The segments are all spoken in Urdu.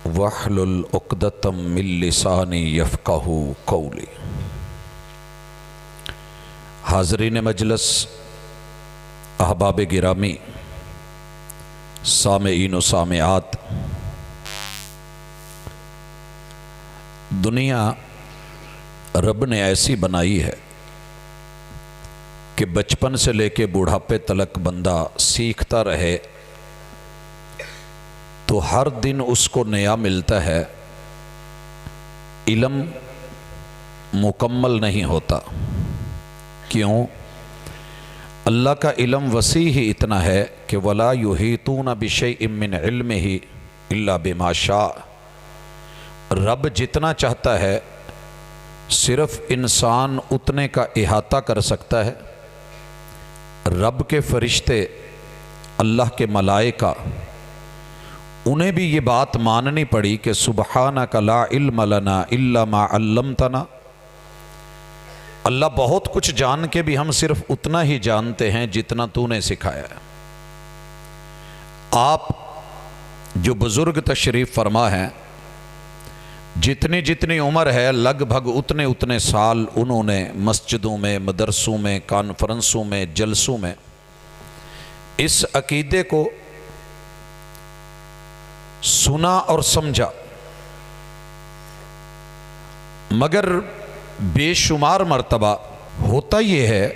وحلل عقدۃ من لسانی یفقہوا قولی۔ حاضرین مجلس، احباب گرامی، سامعین و سامعات، دنیا رب نے ایسی بنائی ہے کہ بچپن سے لے کے بوڑھاپے تلک بندہ سیکھتا رہے تو ہر دن اس کو نیا ملتا ہے، علم مکمل نہیں ہوتا۔ کیوں؟ اللہ کا علم وسیع ہی اتنا ہے کہ وَلَا يُحِيطُونَ بِشَيْءٍ مِّنْ عِلْمِهِ إِلَّا بِمَا شَاءَ۔ رب جتنا چاہتا ہے صرف انسان اتنے کا احاطہ کر سکتا ہے۔ رب کے فرشتے، اللہ کے ملائکہ، انہیں بھی یہ بات ماننی پڑی کہ سبحانک لا علم لنا الا ما علمتنا۔ اللہ بہت کچھ جان کے بھی ہم صرف اتنا ہی جانتے ہیں جتنا تو نے سکھایا ہے۔ آپ جو بزرگ تشریف فرما ہیں، جتنی جتنی عمر ہے لگ بھگ اتنے سال انہوں نے مسجدوں میں، مدرسوں میں، کانفرنسوں میں، جلسوں میں اس عقیدے کو سنا اور سمجھا، مگر بے شمار مرتبہ ہوتا یہ ہے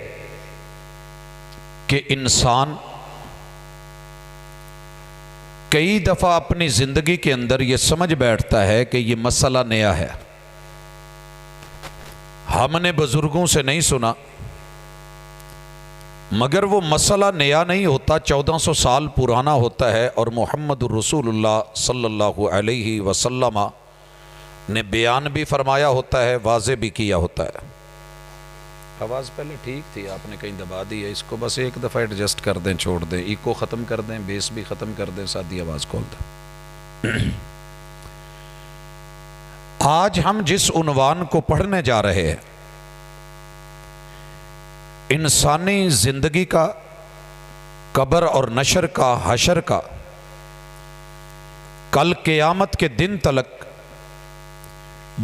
کہ انسان کئی دفعہ اپنی زندگی کے اندر یہ سمجھ بیٹھتا ہے کہ یہ مسئلہ نیا ہے، ہم نے بزرگوں سے نہیں سنا، مگر وہ مسئلہ نیا نہیں ہوتا، 1400 سال پرانا ہوتا ہے، اور محمد الرسول اللہ صلی اللہ علیہ وسلم نے بیان بھی فرمایا ہوتا ہے، واضح بھی کیا ہوتا ہے۔ آواز پہلے ٹھیک تھی، آپ نے کہیں دبا دی ہے، اس کو بس ایک دفعہ ایڈجسٹ کر دیں، چھوڑ دیں، ایکو ختم کر دیں، بیس بھی ختم کر دیں، سادھی آواز کھول دیں۔ آج ہم جس عنوان کو پڑھنے جا رہے ہیں، انسانی زندگی کا، قبر اور نشر کا، حشر کا، کل قیامت کے دن تلک،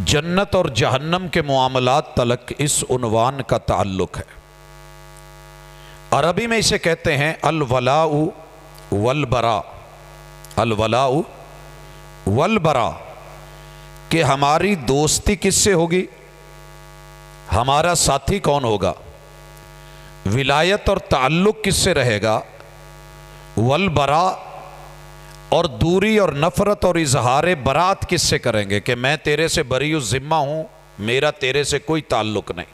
جنت اور جہنم کے معاملات تلک اس عنوان کا تعلق ہے۔ عربی میں اسے کہتے ہیں الولاء والبراء، الولاء والبراء، کہ ہماری دوستی کس سے ہوگی، ہمارا ساتھی کون ہوگا، ولایت اور تعلق کس سے رہے گا، والبراء، اور دوری اور نفرت اور اظہار برات کس سے کریں گے کہ میں تیرے سے بری الذمہ ہوں، میرا تیرے سے کوئی تعلق نہیں۔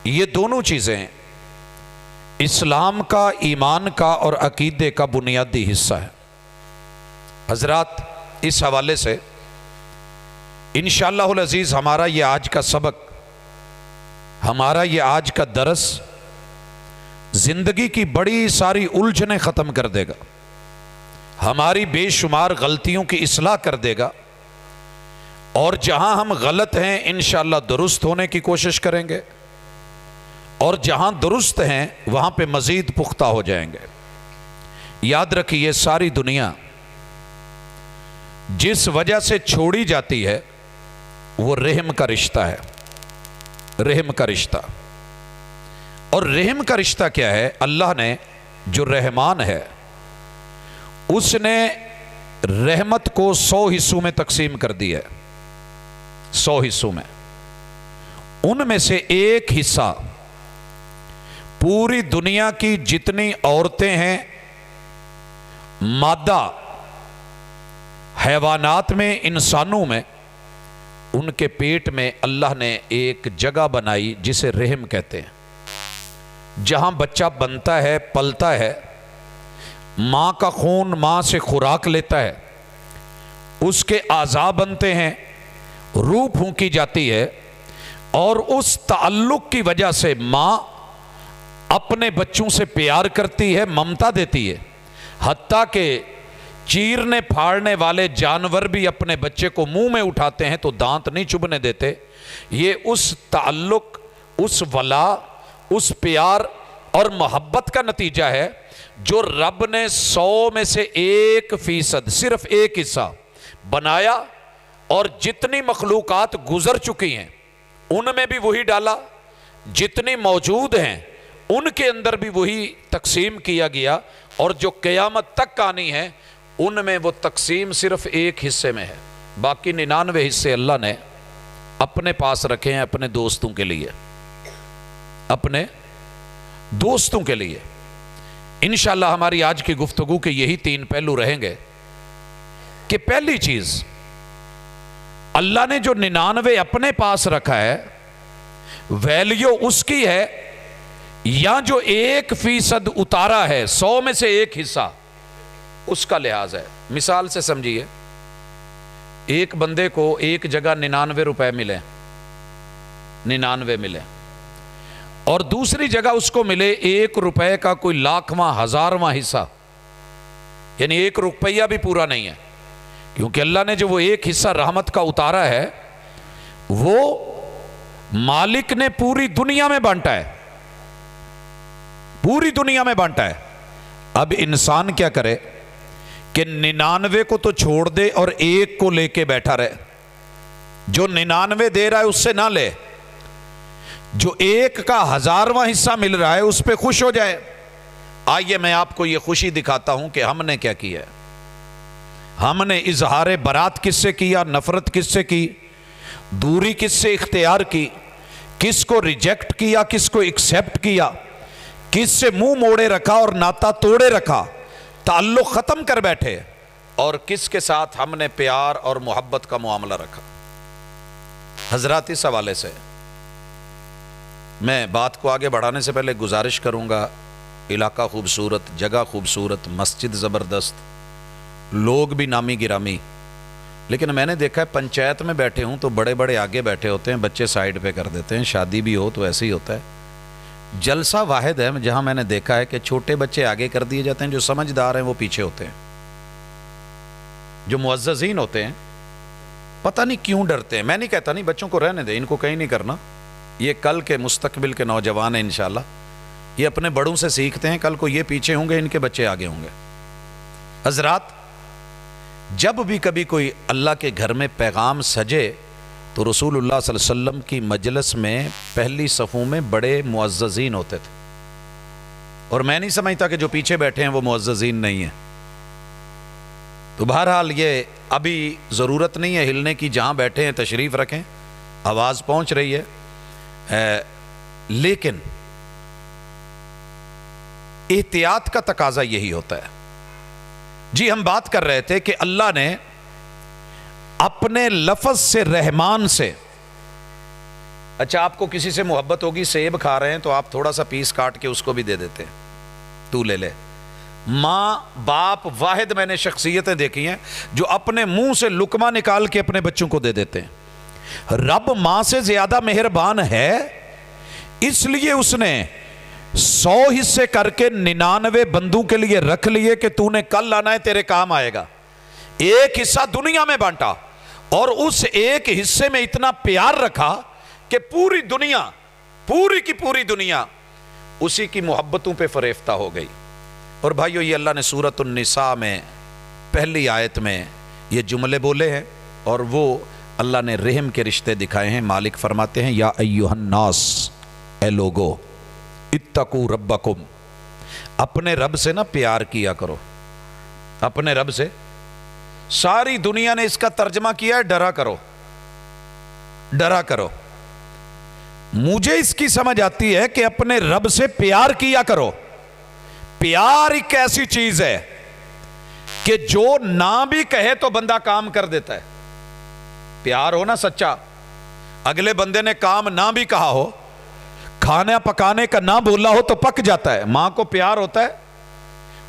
یہ دونوں چیزیں اسلام کا، ایمان کا اور عقیدے کا بنیادی حصہ ہے۔ حضرات، اس حوالے سے انشاءاللہ العزیز ہمارا یہ آج کا سبق، ہمارا یہ آج کا درس زندگی کی بڑی ساری الجھنیں ختم کر دے گا، ہماری بے شمار غلطیوں کی اصلاح کر دے گا، اور جہاں ہم غلط ہیں انشاءاللہ درست ہونے کی کوشش کریں گے، اور جہاں درست ہیں وہاں پہ مزید پختہ ہو جائیں گے۔ یاد رکھیے، ساری دنیا جس وجہ سے چھوڑی جاتی ہے وہ رحم کا رشتہ ہے، رحم کا رشتہ۔ اور رحم کا رشتہ کیا ہے؟ اللہ نے جو رحمان ہے اس نے رحمت کو 100 حصوں میں تقسیم کر دی ہے، 100 حصوں میں، ان میں سے ایک حصہ پوری دنیا کی جتنی عورتیں ہیں، مادہ، حیوانات میں، انسانوں میں، ان کے پیٹ میں اللہ نے ایک جگہ بنائی جسے رحم کہتے ہیں، جہاں بچہ بنتا ہے، پلتا ہے، ماں کا خون ماں سے خوراک لیتا ہے، اس کے اعضاء بنتے ہیں، روح پھونکی جاتی ہے، اور اس تعلق کی وجہ سے ماں اپنے بچوں سے پیار کرتی ہے، ممتا دیتی ہے، حتیٰ کہ چیرنے پھاڑنے والے جانور بھی اپنے بچے کو منہ میں اٹھاتے ہیں تو دانت نہیں چبھنے دیتے۔ یہ اس تعلق، اس ولا، اس پیار اور محبت کا نتیجہ ہے جو رب نے 100 میں سے 1%، صرف ایک حصہ بنایا اور جتنی مخلوقات گزر چکی ہیں ان میں بھی وہی ڈالا، جتنی موجود ہیں ان کے اندر بھی وہی تقسیم کیا گیا، اور جو قیامت تک آنی ہے ان میں وہ تقسیم صرف ایک حصے میں ہے، باقی 99 حصے اللہ نے اپنے پاس رکھے ہیں اپنے دوستوں کے لیے، اپنے دوستوں کے لیے۔ انشاءاللہ ہماری آج کی گفتگو کے یہی 3 پہلو رہیں گے کہ پہلی چیز، اللہ نے جو 99 اپنے پاس رکھا ہے ویلیو اس کی ہے، یا جو 1% اتارا ہے 100 میں سے 1 حصہ اس کا لحاظ ہے۔ مثال سے سمجھیے، ایک بندے کو ایک جگہ 99 روپے ملے، 99 ملے، اور دوسری جگہ اس کو ملے 1 روپے کا کوئی لاکھواں ہزارواں حصہ، یعنی 1 روپیہ بھی پورا نہیں ہے، کیونکہ اللہ نے جو وہ 1 حصہ رحمت کا اتارا ہے وہ مالک نے پوری دنیا میں بانٹا ہے، پوری دنیا میں بانٹا ہے۔ اب انسان کیا کرے کہ 99 کو تو چھوڑ دے اور 1 کو لے کے بیٹھا رہے، جو 99 دے رہا ہے اس سے نہ لے، جو 1 کا ہزارواں حصہ مل رہا ہے اس پہ خوش ہو جائے۔ آئیے میں آپ کو یہ خوشی دکھاتا ہوں کہ ہم نے کیا کیا ہے۔ ہم نے اظہار برات کس سے کیا، نفرت کس سے کی، دوری کس سے اختیار کی، کس کو ریجیکٹ کیا، کس کو ایکسیپٹ کیا، کس سے منہ موڑے رکھا اور ناتا توڑے رکھا، تعلق ختم کر بیٹھے، اور کس کے ساتھ ہم نے پیار اور محبت کا معاملہ رکھا۔ حضرات اس حوالے سے میں بات کو آگے بڑھانے سے پہلے گزارش کروں گا، علاقہ خوبصورت، جگہ خوبصورت، مسجد زبردست، لوگ بھی نامی گرامی، لیکن میں نے دیکھا ہے پنچایت میں بیٹھے ہوں تو بڑے بڑے آگے بیٹھے ہوتے ہیں، بچے سائیڈ پہ کر دیتے ہیں، شادی بھی ہو تو ایسے ہی ہوتا ہے۔ جلسہ واحد ہے جہاں میں نے دیکھا ہے کہ چھوٹے بچے آگے کر دیے جاتے ہیں، جو سمجھدار ہیں وہ پیچھے ہوتے ہیں، جو معززین ہوتے ہیں پتہ نہیں کیوں ڈرتے ہیں۔ میں نہیں کہتا نہیں بچوں کو رہنے دیں، ان کو کہیں نہیں کرنا، یہ کل کے مستقبل کے نوجوان ہیں انشاءاللہ، یہ اپنے بڑوں سے سیکھتے ہیں، کل کو یہ پیچھے ہوں گے، ان کے بچے آگے ہوں گے۔ حضرات جب بھی کبھی کوئی اللہ کے گھر میں پیغام سجے تو رسول اللہ صلی اللہ علیہ وسلم کی مجلس میں پہلی صفوں میں بڑے معززین ہوتے تھے، اور میں نہیں سمجھتا کہ جو پیچھے بیٹھے ہیں وہ معززین نہیں ہیں۔ تو بہرحال یہ ابھی ضرورت نہیں ہے ہلنے کی، جہاں بیٹھے ہیں تشریف رکھیں، آواز پہنچ رہی ہے، لیکن احتیاط کا تقاضا یہی ہوتا ہے۔ جی ہم بات کر رہے تھے کہ اللہ نے اپنے لفظ سے، رحمان سے، اچھا آپ کو کسی سے محبت ہوگی، سیب کھا رہے ہیں تو آپ تھوڑا سا پیس کاٹ کے اس کو بھی دے دیتے ہیں، تو لے لے۔ ماں باپ واحد میں نے شخصیتیں دیکھی ہیں جو اپنے منہ سے لقمہ نکال کے اپنے بچوں کو دے دیتے ہیں۔ رب ماں سے زیادہ مہربان ہے، اس لیے اس نے 100 حصے کر کے 99 بندوں کے لیے رکھ لیے کہ تو نے کل آنا ہے، تیرے کام آئے گا۔ 1 حصہ دنیا میں بانٹا، اور اس 1 حصے میں اتنا پیار رکھا کہ پوری دنیا، پوری کی پوری دنیا اسی کی محبتوں پہ فریفتہ ہو گئی۔ اور بھائیو یہ اللہ نے سورۃ النساء میں پہلی آیت میں یہ جملے بولے ہیں، اور وہ اللہ نے رحم کے رشتے دکھائے ہیں۔ مالک فرماتے ہیں یا ایھا الناس، اے لوگو، اتقوا ربکم، اپنے رب سے نا پیار کیا کرو، اپنے رب سے۔ ساری دنیا نے اس کا ترجمہ کیا ہے ڈرا کرو، ڈرا کرو۔ مجھے اس کی سمجھ آتی ہے کہ اپنے رب سے پیار کیا کرو۔ پیار ایک ایسی چیز ہے کہ جو نہ بھی کہے تو بندہ کام کر دیتا ہے۔ پیار ہو نا سچا، اگلے بندے نے کام نہ بھی کہا ہو، کھانا پکانے کا نہ بولا ہو تو پک جاتا ہے۔ ماں کو پیار ہوتا ہے،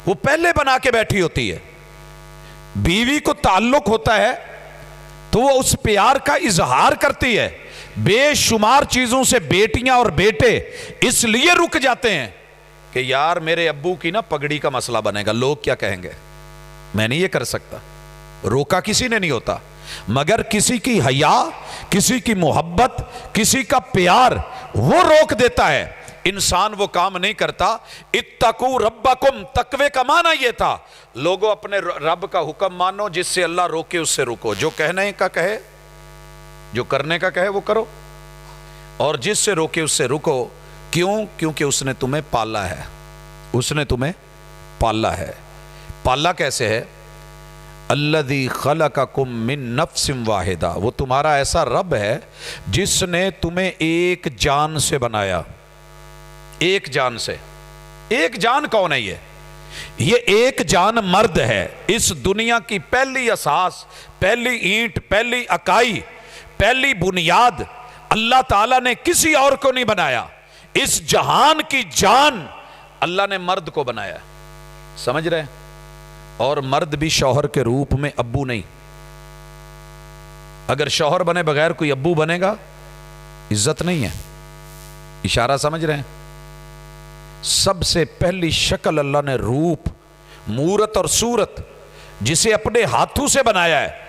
وہ پہلے بنا کے بیٹھی ہوتی ہے۔ بیوی کو تعلق ہوتا ہے تو وہ اس پیار کا اظہار کرتی ہے۔ بے شمار چیزوں سے بیٹیاں اور بیٹے اس لیے رک جاتے ہیں کہ یار میرے ابو کی نا پگڑی کا مسئلہ بنے گا، لوگ کیا کہیں گے، میں نہیں یہ کر سکتا۔ روکا کسی نے نہیں ہوتا، مگر کسی کی حیا، کسی کی محبت، کسی کا پیار وہ روک دیتا ہے۔ انسان وہ کام نہیں کرتا۔ اتقوا ربکم، تقوی کا معنی یہ تھا لوگوں اپنے رب کا حکم مانو، جس سے اللہ روکے اس سے رکو، جو کہنے کا کہے، جو کرنے کا کہے وہ کرو، اور جس سے روکے اس سے رکو۔ کیوں؟ کیونکہ اس نے تمہیں پالا ہے، اس نے تمہیں پالا ہے۔ پالا کیسے ہے؟ الذی خلقکم من نفس واحدہ، وہ تمہارا ایسا رب ہے جس نے تمہیں ایک جان سے بنایا، ایک جان سے۔ ایک جان کون ہے یہ ایک جان مرد ہے۔ اس دنیا کی پہلی اساس، پہلی اینٹ، پہلی اکائی، پہلی بنیاد اللہ تعالیٰ نے کسی اور کو نہیں بنایا، اس جہان کی جان اللہ نے مرد کو بنایا، سمجھ رہے ہیں؟ اور مرد بھی شوہر کے روپ میں ابو نہیں۔ اگر شوہر بنے بغیر کوئی ابو بنے گا، عزت نہیں ہے۔ اشارہ سمجھ رہے ہیں؟ سب سے پہلی شکل اللہ نے روپ، مورت اور صورت جسے اپنے ہاتھوں سے بنایا ہے،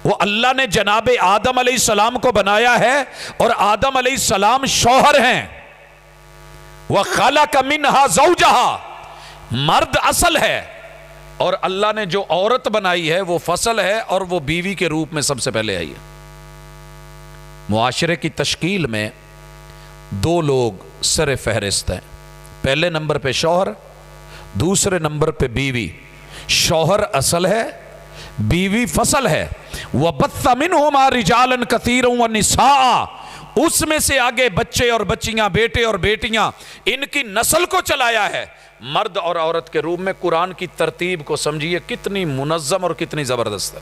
وہ اللہ نے جناب آدم علیہ السلام کو بنایا ہے، اور آدم علیہ السلام شوہر ہیں۔ وَخَلَقَ مِنْهَا زَوْجَهَا، مرد اصل ہے، اور اللہ نے جو عورت بنائی ہے وہ فصل ہے، اور وہ بیوی کے روپ میں سب سے پہلے آئی ہے۔ معاشرے کی تشکیل میں دو لوگ سر فہرست ہیں، پہلے نمبر پہ شوہر، دوسرے نمبر پہ بیوی۔ شوہر اصل ہے، بیوی فصل ہے۔ وَبَثَّ مِنْهُمَا رِجَالًا كَثِيرًا وَنِسَاءً، اس میں سے آگے بچے اور بچیاں، بیٹے اور بیٹیاں، ان کی نسل کو چلایا ہے مرد اور عورت کے روپ میں۔ قرآن کی ترتیب کو سمجھیے کتنی منظم اور کتنی زبردست ہے۔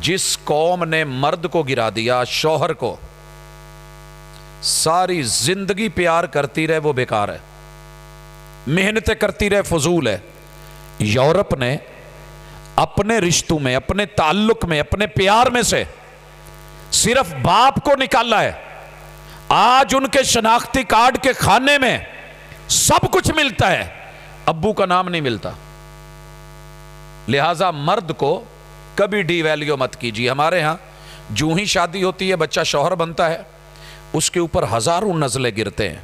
جس قوم نے مرد کو گرا دیا، شوہر کو، ساری زندگی پیار کرتی رہے وہ بیکار ہے، محنتیں کرتی رہے فضول ہے۔ یورپ نے اپنے رشتوں میں، اپنے تعلق میں، اپنے پیار میں سے صرف باپ کو نکالا ہے۔ آج ان کے شناختی کارڈ کے کھانے میں سب کچھ ملتا ہے، ابو کا نام نہیں ملتا۔ لہذا مرد کو کبھی ڈی ویلیو مت کیجیے۔ ہمارے ہاں جو ہی شادی ہوتی ہے، بچہ شوہر بنتا ہے، اس کے اوپر ہزاروں نزلے گرتے ہیں۔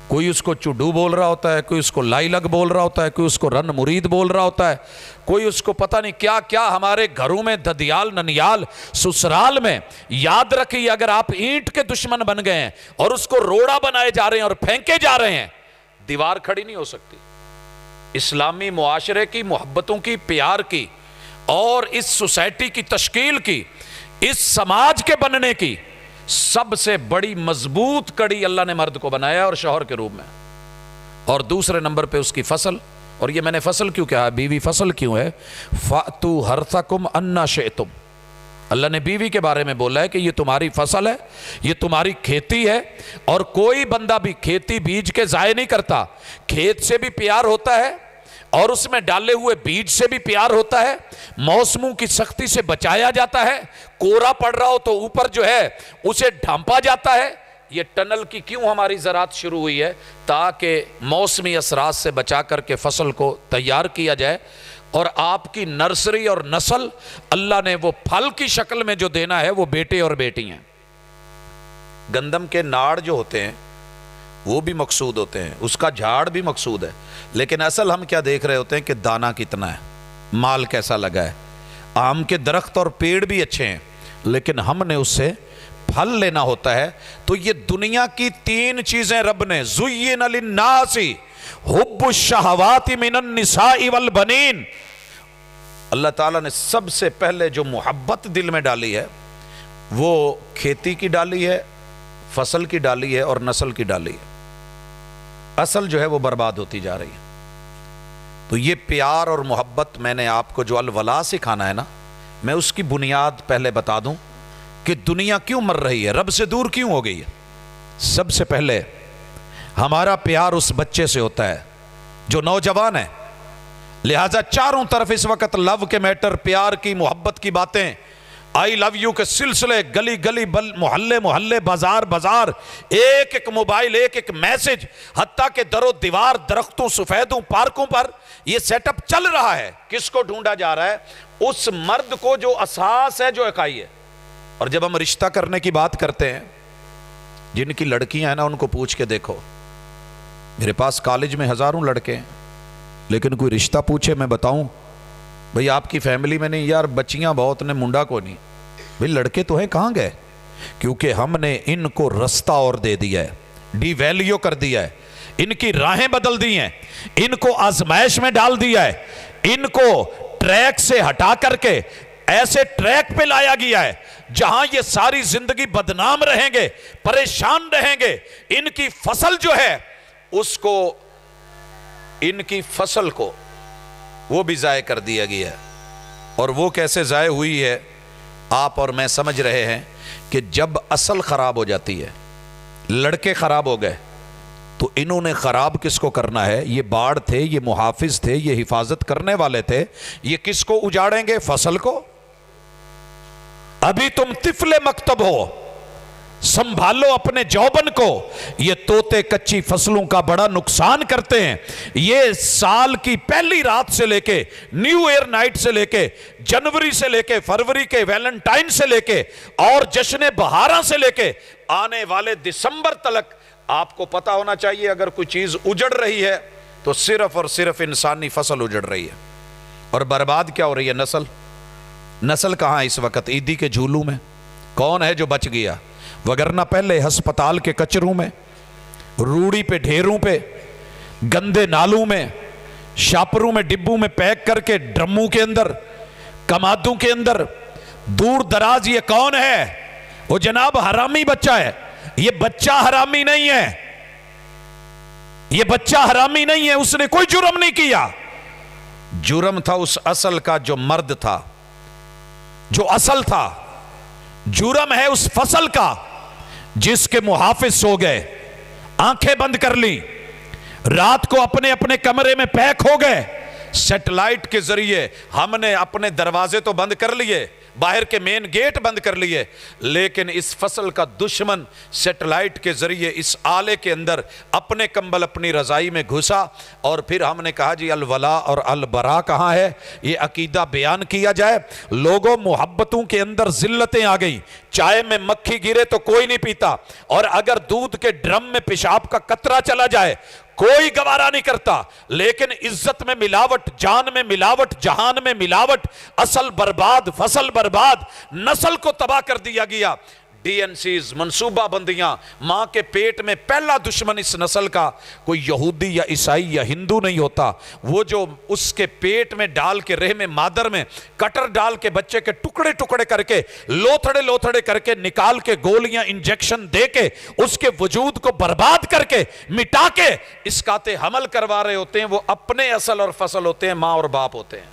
کوئی اس کو چڈو بول رہا ہوتا ہے، کوئی اس کو لائی لگ بول رہا ہوتا ہے، کوئی اس کو رن مرید بول رہا ہوتا ہے، کوئی اس کو پتہ نہیں کیا کیا۔ ہمارے گھروں میں ددیال ننیال سسرال میں، یاد رکھیے اگر آپ اینٹ کے دشمن بن گئے ہیں اور اس کو روڑا بنائے جا رہے ہیں اور پھینکے جا رہے ہیں، دیوار کھڑی نہیں ہو سکتی۔ اسلامی معاشرے کی، محبتوں کی، پیار کی، اور اس سوسائٹی کی تشکیل کی، اس سماج کے بننے کی سب سے بڑی مضبوط کڑی اللہ نے مرد کو بنایا اور شوہر کے روپ میں، اور دوسرے نمبر پہ اس کی فصل۔ اور یہ میں نے فصل کیوں کہا، بیوی فصل کیوں ہے؟ فَأْتُوا حَرْثَكُمْ أَنَّا شِئْتُمْ، اللہ نے بیوی کے بارے میں بولا ہے کہ یہ تمہاری فصل ہے، یہ تمہاری کھیتی ہے، اور کوئی بندہ بھی کھیتی بیج کے ضائع نہیں کرتا۔ کھیت سے بھی پیار ہوتا ہے، اور اس میں ڈالے ہوئے بیج سے بھی پیار ہوتا ہے، موسموں کی سختی سے بچایا جاتا ہے، کورا پڑ رہا ہو تو اوپر جو ہے اسے ڈھانپا جاتا ہے۔ یہ ٹنل کی کیوں ہماری زراعت شروع ہوئی ہے؟ تاکہ موسمی اثرات سے بچا کر کے فصل کو تیار کیا جائے، اور آپ کی نرسری اور نسل اللہ نے وہ پھل کی شکل میں جو دینا ہے وہ بیٹے اور بیٹی ہیں۔ گندم کے ناڑ جو ہوتے ہیں وہ بھی مقصود ہوتے ہیں، اس کا جھاڑ بھی مقصود ہے، لیکن اصل ہم کیا دیکھ رہے ہوتے ہیں کہ دانہ کتنا ہے، مال کیسا لگا ہے۔ آم کے درخت اور پیڑ بھی اچھے ہیں، لیکن ہم نے اس سے پھل لینا ہوتا ہے۔ تو یہ دنیا کی تین چیزیں رب نے، زُيِّنَ لِلنَّاسِ حُبُّ الشَّهَوَاتِ مِنَ النِّسَاءِ وَالْبَنِينَ، اللہ تعالیٰ نے سب سے پہلے جو محبت دل میں ڈالی ہے وہ کھیتی کی ڈالی ہے، فصل کی ڈالی ہے، اور نسل کی ڈالی ہے۔ اصل جو ہے وہ برباد ہوتی جا رہی ہے۔ تو یہ پیار اور محبت میں نے آپ کو جو الولا سکھانا ہے نا، میں اس کی بنیاد پہلے بتا دوں کہ دنیا کیوں مر رہی ہے، رب سے دور کیوں ہو گئی ہے۔ سب سے پہلے ہمارا پیار اس بچے سے ہوتا ہے جو نوجوان ہے، لہذا چاروں طرف اس وقت لو کے میٹر، پیار کی، محبت کی باتیں، آئی لو یو کے سلسلے، گلی گلی، محلے محلے، بازار بازار، ایک ایک موبائل، ایک ایک میسج، حتیٰ کہ در و دیوار، درختوں، سفیدوں، پارکوں پر یہ سیٹ اپ چل رہا ہے۔ کس کو ڈھونڈا جا رہا ہے؟ اس مرد کو جو اساس ہے، جو اکائی ہے۔ اور جب ہم رشتہ کرنے کی بات کرتے ہیں جن کی لڑکیاں ہیں نا ان کو پوچھ کے دیکھو. میرے پاس کالج میں ہزاروں لڑکے ہیں, لیکن کوئی رشتہ پوچھے میں بتاؤں بھئی آپ کی فیملی میں نہیں, یار بچیاں بہت نے منڈا کو نہیں. بھئی لڑکے تو ہیں, کہاں گئے؟ کیونکہ ہم نے ان کو رستہ اور دے دیا ہے, ڈی ویلیو کر دیا ہے, ان کی راہیں بدل دی ہیں, ان کو آزمائش میں ڈال دیا ہے, ان کو ٹریک سے ہٹا کر کے ایسے ٹریک پہ لایا گیا ہے جہاں یہ ساری زندگی بدنام رہیں گے, پریشان رہیں گے. ان کی فصل جو ہے اس کو, ان کی فصل کو وہ بھی ضائع کر دیا گیا ہے. اور وہ کیسے ضائع ہوئی ہے آپ اور میں سمجھ رہے ہیں کہ جب اصل خراب ہو جاتی ہے, لڑکے خراب ہو گئے, تو انہوں نے خراب کس کو کرنا ہے؟ یہ باڑ تھے, یہ محافظ تھے, یہ حفاظت کرنے والے تھے, یہ کس کو اجاڑیں گے؟ فصل کو. ابھی تم طفل مکتب ہو, سنبھالو اپنے جوبن کو. یہ طوطے کچی فصلوں کا بڑا نقصان کرتے ہیں. یہ سال کی پہلی رات سے لے کے, نیو ایئر نائٹ سے لے کے, جنوری سے لے کے, فروری کے ویلنٹائن سے لے کے, اور جشن بہاراں سے لے کے آنے والے دسمبر تلک آپ کو پتا ہونا چاہیے اگر کوئی چیز اجڑ رہی ہے تو صرف اور صرف انسانی فصل اجڑ رہی ہے. اور برباد کیا ہو رہی ہے؟ نسل. نسل کہاں اس وقت؟ عیدی کے جھولوں میں. کون ہے جو بچ گیا؟ وگرنہ پہلے ہسپتال کے کچروں میں, روڑی پہ, ڈھیروں پہ, گندے نالوں میں, شاپروں میں, ڈبوں میں پیک کر کے, ڈرموں کے اندر, کمادوں کے اندر, دور دراز. یہ کون ہے؟ وہ جناب حرامی بچہ ہے. یہ بچہ حرامی نہیں ہے, یہ بچہ حرامی نہیں ہے, اس نے کوئی جرم نہیں کیا. جرم تھا اس اصل کا جو مرد تھا, جو اصل تھا. جرم ہے اس فصل کا جس کے محافظ سو گئے, آنکھیں بند کر لی, رات کو اپنے اپنے کمرے میں پیک ہو گئے. سیٹلائٹ کے ذریعے ہم نے اپنے دروازے تو بند کر لیے, باہر کے مین گیٹ بند کر لیے, لیکن اس فصل کا دشمن سیٹلائٹ کے ذریعے اس آلے کے اندر اپنے کمبل, اپنی رضائی میں گھسا. اور پھر ہم نے کہا جی الولا اور البرا کہاں ہے؟ یہ عقیدہ بیان کیا جائے. لوگوں, محبتوں کے اندر ذلتیں آ گئیں. چائے میں مکھی گرے تو کوئی نہیں پیتا, اور اگر دودھ کے ڈرم میں پیشاب کا قطرہ چلا جائے کوئی گوارا نہیں کرتا. لیکن عزت میں ملاوٹ, جان میں ملاوٹ, جہان میں ملاوٹ, اصل برباد, فصل برباد, نسل کو تباہ کر دیا گیا. ڈی این سیز, منصوبہ بندیاں. ماں کے پیٹ میں پہلا دشمن اس نسل کا کوئی یہودی یا عیسائی یا ہندو نہیں ہوتا. وہ جو اس کے پیٹ میں ڈال کے, رحم مادر میں کٹر ڈال کے بچے کے ٹکڑے ٹکڑے کر کے, لوتھڑے لوتھڑے کر کے نکال کے, گولیاں انجیکشن دے کے, اس کے وجود کو برباد کر کے, مٹا کے اسقاط حمل کروا رہے ہوتے ہیں. وہ اپنے اصل اور فصل ہوتے ہیں, ماں اور باپ ہوتے ہیں,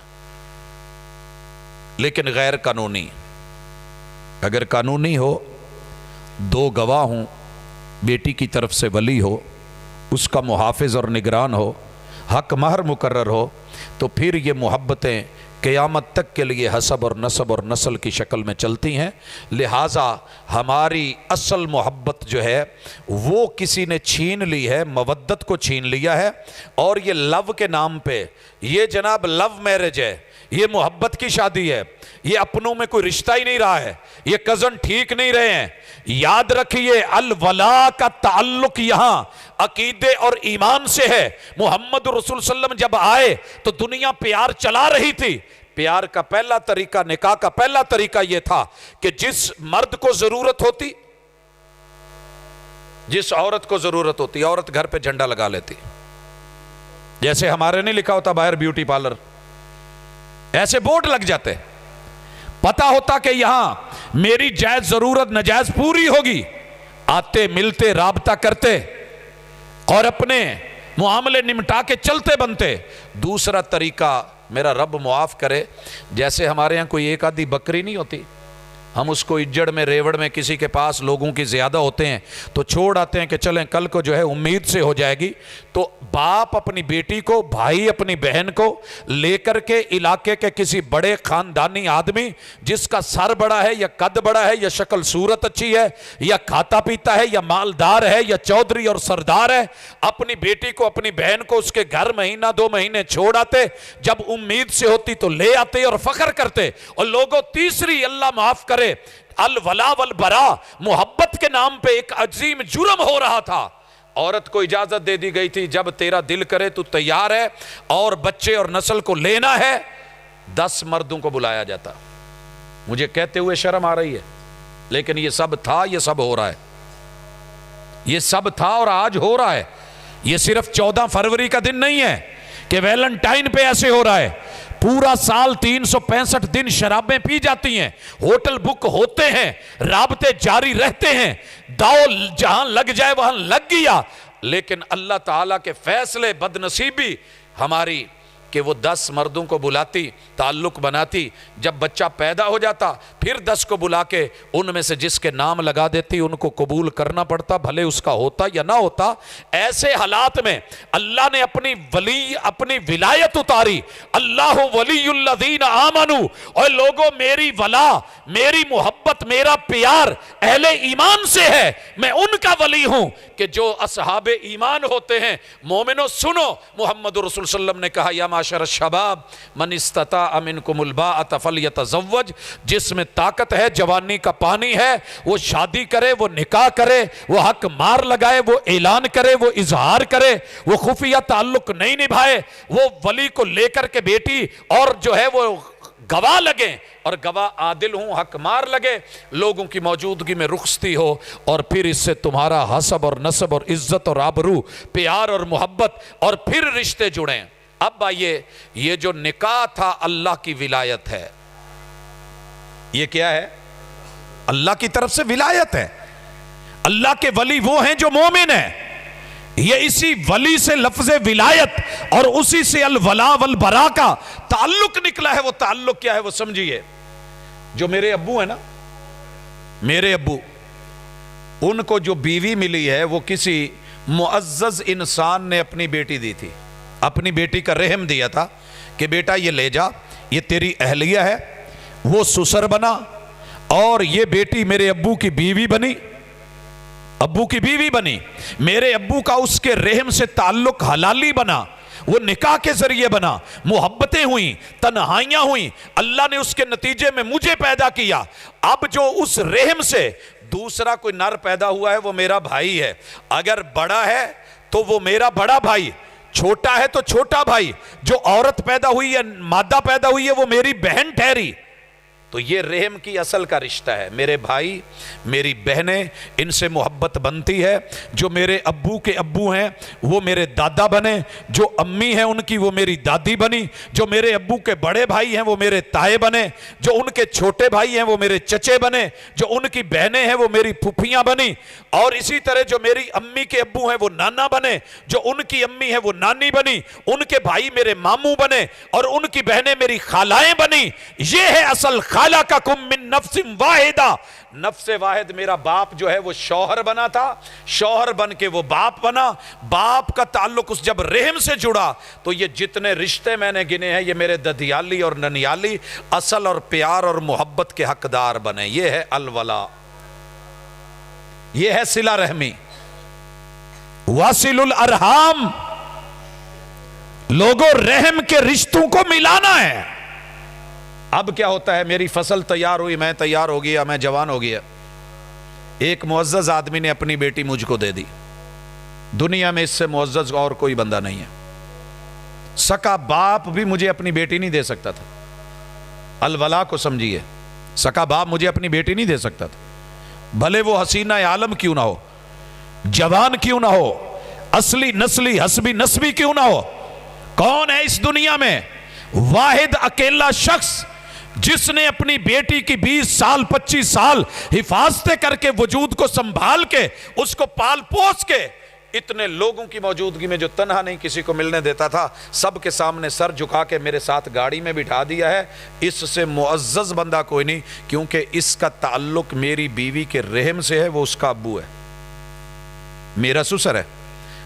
لیکن غیر قانونی. اگر قانونی ہو, دو گواہ ہوں, بیٹی کی طرف سے ولی ہو, اس کا محافظ اور نگران ہو, حق مہر مقرر ہو, تو پھر یہ محبتیں قیامت تک کے لیے حسب اور نسب اور نسل کی شکل میں چلتی ہیں. لہٰذا ہماری اصل محبت جو ہے وہ کسی نے چھین لی ہے, مودت کو چھین لیا ہے. اور یہ لو کے نام پہ, یہ جناب لو میرج ہے, یہ محبت کی شادی ہے, یہ اپنوں میں کوئی رشتہ ہی نہیں رہا ہے, یہ کزن ٹھیک نہیں رہے ہیں. یاد رکھیے الولا کا تعلق یہاں عقیدے اور ایمان سے ہے. محمد رسول صلی اللہ علیہ وسلم جب آئے تو دنیا پیار چلا رہی تھی. پیار کا پہلا طریقہ, نکاح کا پہلا طریقہ یہ تھا کہ جس مرد کو ضرورت ہوتی, جس عورت کو ضرورت ہوتی, عورت گھر پہ جھنڈا لگا لیتی. جیسے ہمارے نہیں لکھا ہوتا باہر بیوٹی پارلر, ایسے بورڈ لگ جاتے. پتا ہوتا کہ یہاں میری جائز ضرورت نجائز پوری ہوگی. آتے, ملتے, رابطہ کرتے اور اپنے معاملے نمٹا کے چلتے بنتے. دوسرا طریقہ, میرا رب معاف کرے, جیسے ہمارے ہاں کوئی ایک آدھی بکری نہیں ہوتی, ہم اس کو اجڑ میں, ریوڑ میں, کسی کے پاس لوگوں کی زیادہ ہوتے ہیں تو چھوڑ آتے ہیں کہ چلیں کل کو جو ہے امید سے ہو جائے گی. تو باپ اپنی بیٹی کو, بھائی اپنی بہن کو لے کر کے علاقے کے کسی بڑے خاندانی آدمی جس کا سر بڑا ہے یا قد بڑا ہے یا شکل صورت اچھی ہے یا کھاتا پیتا ہے یا مالدار ہے یا چودھری اور سردار ہے, اپنی بیٹی کو, اپنی بہن کو اس کے گھر مہینہ 2 مہینے چھوڑ آتے. جب امید سے ہوتی تو لے آتے اور فخر کرتے. اور لوگوں, تیسری اللہ معاف کرے کرے. الولا والبرا محبت کے نام پہ ایک عظیم جرم ہو رہا تھا. عورت کو اجازت دے دی گئی تھی جب تیرا دل کرے تو تیار ہے اور بچے اور نسل کو لینا ہے 10 مردوں کو بلایا جاتا. مجھے کہتے ہوئے شرم آ رہی ہے لیکن یہ سب تھا, یہ سب ہو رہا ہے, یہ سب تھا اور آج ہو رہا ہے. یہ صرف 14 فروری کا دن نہیں ہے کہ ویلنٹائن پہ ایسے ہو رہا ہے. پورا سال 365 دن شرابیں پی جاتی ہیں, ہوٹل بک ہوتے ہیں, رابطے جاری رہتے ہیں, داؤ جہاں لگ جائے وہاں لگ گیا. لیکن اللہ تعالیٰ کے فیصلے بد نصیبی ہماری کہ وہ 10 مردوں کو بلاتی, تعلق بناتی, جب بچہ پیدا ہو جاتا پھر 10 کو بلا کے ان میں سے جس کے نام لگا دیتی ان کو قبول کرنا پڑتا, بھلے اس کا ہوتا یا نہ ہوتا. ایسے حالات میں اللہ نے اپنی ولایت اتاری. اللہ ولی الذین آمنوا, اور لوگوں میری ولا, میری محبت, میرا پیار اہل ایمان سے ہے. میں ان کا ولی ہوں کہ جو اصحاب ایمان ہوتے ہیں. مومنو سنو, محمد رسول صلی اللہ علیہ وسلم نے کہا یا معاشر الشباب من استطاع منکم الباءۃ فلیتزوج, جس میں طاقت ہے, جوانی کا پانی ہے, وہ شادی کرے, وہ نکاح کرے, وہ حق مار لگائے, وہ اعلان کرے, وہ اظہار کرے, وہ خفیہ تعلق نہیں نبھائے, وہ ولی کو لے کر کے بیٹی اور جو ہے وہ گواہ لگیں اور گواہ عادل ہوں, حق مار لگے, لوگوں کی موجودگی میں رخصتی ہو, اور پھر اس سے تمہارا حسب اور نسب اور عزت اور آبرو, پیار اور محبت, اور پھر رشتے جڑیں. اب آئیے, یہ جو نکاح تھا اللہ کی ولایت ہے. یہ کیا ہے؟ اللہ کی طرف سے ولایت ہے. اللہ کے ولی وہ ہیں جو مومن ہیں. یہ اسی ولی سے لفظ ولایت اور اسی سے الولا والبرا کا تعلق نکلا ہے. وہ تعلق کیا ہے وہ سمجھیے. جو میرے ابو ہیں نا, میرے ابو, ان کو جو بیوی ملی ہے وہ کسی معزز انسان نے اپنی بیٹی دی تھی. اپنی بیٹی کا رحم دیا تھا کہ بیٹا یہ لے جا, یہ تیری اہلیہ ہے. وہ سسر بنا اور یہ بیٹی میرے ابو کی بیوی بنی, ابو کی بیوی بنی. میرے ابو کا اس کے رحم سے تعلق حلالی بنا, وہ نکاح کے ذریعے بنا, محبتیں ہوئیں, تنہائیاں ہوئیں, اللہ نے اس کے نتیجے میں مجھے پیدا کیا. اب جو اس رحم سے دوسرا کوئی نر پیدا ہوا ہے وہ میرا بھائی ہے. اگر بڑا ہے تو وہ میرا بڑا بھائی, چھوٹا ہے تو چھوٹا بھائی. جو عورت پیدا ہوئی ہے, مادہ پیدا ہوئی ہے, وہ میری بہن ٹھہری. تو یہ رحم کی اصل کا رشتہ ہے. میرے بھائی, میری بہنیں, ان سے محبت بنتی ہے. جو میرے ابو کے ابو ہیں وہ میرے دادا بنے, جو امی ہیں ان کی وہ میری دادی بنی, جو میرے ابو کے بڑے بھائی ہیں وہ میرے تائے بنے, جو ان کے چھوٹے بھائی ہیں وہ میرے چچے بنے, جو ان کی بہنیں ہیں وہ میری پھوپھیاں بنی, اور اسی طرح جو میری امی کے ابو ہیں وہ نانا بنے, جو ان کی امی ہے وہ نانی بنی, ان کے بھائی میرے ماموں بنے, اور ان کی بہنیں میری خالائیں بنی. یہ ہے اصل خلقکم من نفس واحدہ. نفس واحد میرا باپ جو ہے وہ شوہر بنا تھا, شوہر بن کے وہ باپ بنا. باپ کا تعلق اس جب رحم سے جڑا تو یہ جتنے رشتے میں نے گنے ہیں یہ میرے ددیالی اور ننیالی اصل اور پیار اور محبت کے حقدار بنے. یہ ہے الولا, یہ ہے صلہ رحمی. واصل الارحام, لوگوں رحم کے رشتوں کو ملانا ہے. اب کیا ہوتا ہے, میری فصل تیار ہوئی, میں تیار ہو گیا, میں جوان ہو گیا, ایک معزز آدمی نے اپنی بیٹی مجھ کو دے دی. دنیا میں اس سے معزز اور کوئی بندہ نہیں ہے. سکا باپ بھی مجھے اپنی بیٹی نہیں دے سکتا تھا. الولا کو سمجھیے, سکا باپ مجھے اپنی بیٹی نہیں دے سکتا تھا, بھلے وہ حسینہ عالم کیوں نہ ہو, جوان کیوں نہ ہو, اصلی نسلی حسبی نسبی کیوں نہ ہو. کون ہے اس دنیا میں واحد اکیلا شخص جس نے اپنی بیٹی کی 20 سال 25 سال حفاظتیں کر کے وجود کو سنبھال کے اس کو پال پوس کے اتنے لوگوں کی موجودگی میں جو تنہا نہیں کسی کو ملنے دیتا تھا, سب کے سامنے سر جھکا کے میرے ساتھ گاڑی میں بٹھا دیا ہے. اس سے معزز بندہ کوئی نہیں, کیونکہ اس کا تعلق میری بیوی کے رحم سے ہے, وہ اس کا ابو ہے, میرا سسر ہے.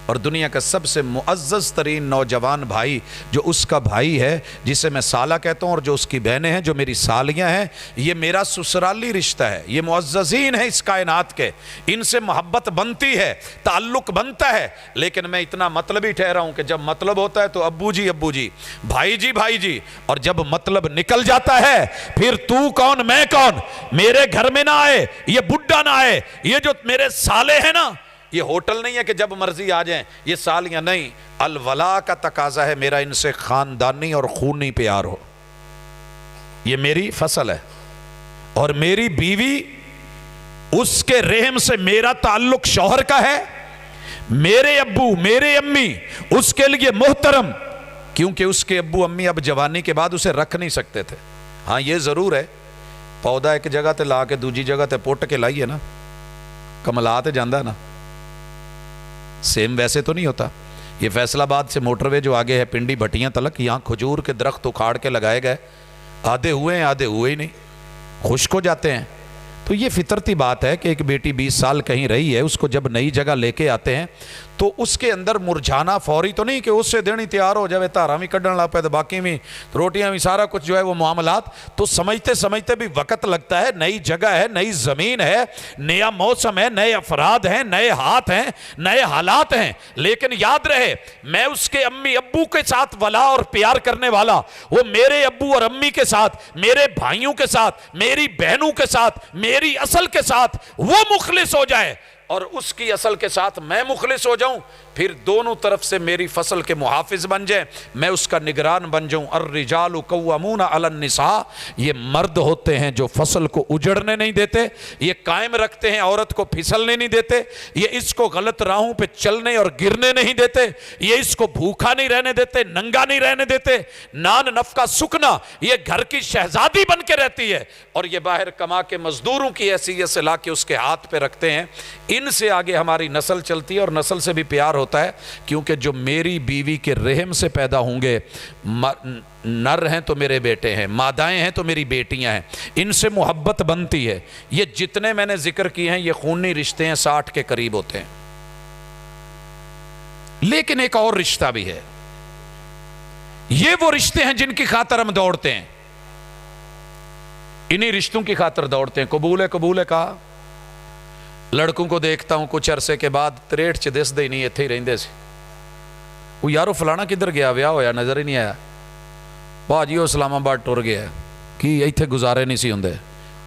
اور دنیا کا سب سے معزز ترین نوجوان بھائی جو اس کا بھائی ہے جسے میں سالہ کہتا ہوں اور جو اس کی بہنیں ہیں جو میری سالیاں ہیں، یہ میرا سسرالی رشتہ ہے، یہ معززین ہیں اس کائنات کے، ان سے محبت بنتی ہے، تعلق بنتا ہے، لیکن میں اتنا مطلبی ٹھہرا ہوں کہ جب مطلب ہوتا ہے تو ابو جی بھائی جی، اور جب مطلب نکل جاتا ہے پھر تو کون میں کون، میرے گھر میں نہ آئے یہ بڈھا نہ آئے، یہ جو میرے سالے ہیں نا، یہ ہوٹل نہیں ہے کہ جب مرضی آ جائیں، یہ سالیاں نہیں، الولا کا تقاضا ہے میرا ان سے خاندانی اور خونی پیار ہو، یہ میری فصل ہے، اور میری بیوی اس کے رحم سے میرا تعلق شوہر کا ہے، میرے ابو میرے امی اس کے لیے محترم، کیونکہ اس کے ابو امی اب جوانی کے بعد اسے رکھ نہیں سکتے تھے۔ ہاں یہ ضرور ہے پودا ایک جگہ تے لا کے دوجی جگہ تے پوٹ کے لائیے نا، کملا تے جاندہ نا، سیم ویسے تو نہیں ہوتا۔ یہ فیصل آباد سے موٹر وے جو آگے ہے پنڈی بھٹیاں تلک، یہاں کھجور کے درخت اکھاڑ کے لگائے گئے، آدھے ہوئے ہیں آدھے ہوئے ہی نہیں، خشک ہو جاتے ہیں۔ تو یہ فطرتی بات ہے کہ ایک بیٹی 20 سال کہیں رہی ہے، اس کو جب نئی جگہ لے کے آتے ہیں تو اس کے اندر مرجھانا فوری تو نہیں کہ اس سے دینی تیار ہو جائے، تارا بھی کڈن لا پہ تو باقی بھی روٹیاں بھی سارا کچھ جو ہے وہ معاملات، تو سمجھتے بھی وقت لگتا ہے، نئی جگہ ہے، نئی زمین ہے، نیا موسم ہے، نئے افراد ہیں، نئے ہاتھ ہیں، نئے حالات ہیں، لیکن یاد رہے میں اس کے امی ابو کے ساتھ ولا اور پیار کرنے والا، وہ میرے ابو اور امی کے ساتھ، میرے بھائیوں کے ساتھ، میری بہنوں کے ساتھ، میری اصل کے ساتھ وہ مخلص ہو جائے اور اس کی اصل کے ساتھ میں مخلص ہو جاؤں، پھر دونوں طرف سے میری فصل کے محافظ بن جائیں، میں اس کا نگران بن جاؤں۔ الرجال قوامون علی النساء، یہ مرد ہوتے ہیں جو فصل کو اجڑنے نہیں دیتے، یہ قائم رکھتے ہیں، عورت کو پھسلنے نہیں دیتے، یہ اس کو غلط راہوں پہ چلنے اور گرنے نہیں دیتے، یہ اس کو بھوکا نہیں رہنے دیتے، ننگا نہیں رہنے دیتے، نان نفقہ سکنا، یہ گھر کی شہزادی بن کے رہتی ہے، اور یہ باہر کما کے مزدوروں کی حیثیت سے لا کے اس کے ہاتھ پہ رکھتے ہیں۔ ان سے آگے ہماری نسل چلتی ہے اور نسل سے بھی پیار ہوتا ہے، کیونکہ جو میری بیوی کے رحم سے پیدا ہوں گے، نر ہیں تو میرے بیٹے ہیں، مادائیں ہیں تو میری بیٹیاں ہیں، ان سے محبت بنتی ہے۔ یہ جتنے میں نے ذکر کیے ہیں یہ خونی رشتے ہیں، 60 کے قریب ہوتے ہیں، لیکن ایک اور رشتہ بھی ہے، یہ وہ رشتے ہیں جن کی خاطر ہم دوڑتے ہیں، انہی رشتوں کی خاطر دوڑتے ہیں۔ قبول ہے کہا، لڑکوں کو دیکھتا ہوں کچھ عرصے کے بعد 63 چ دس دے نہیں ایتھے ہی رہندے سی، وہ یارو فلانا کدھر گیا، ویاہ ہویا نظر ہی نہیں آیا، باجی وہ اسلام آباد ٹر گیا ہے کہ ایتھے گزارے نہیں سی ہوندے،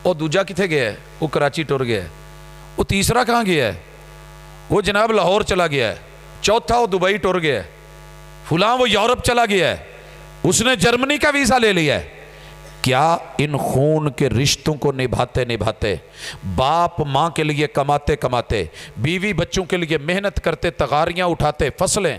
وہ دوجا کتھے گیا ہے، وہ کراچی ٹر گیا ہے، وہ تیسرا کہاں گیا ہے، وہ جناب لاہور چلا گیا ہے، چوتھا وہ دبئی ٹر گیا ہے، فلاں وہ یورپ چلا گیا ہے، اس نے جرمنی کا ویزا لے لیا ہے۔ کیا ان خون کے رشتوں کو نبھاتے نبھاتے، باپ ماں کے لیے کماتے کماتے، بیوی بچوں کے لیے محنت کرتے، تغاریاں اٹھاتے، فصلیں،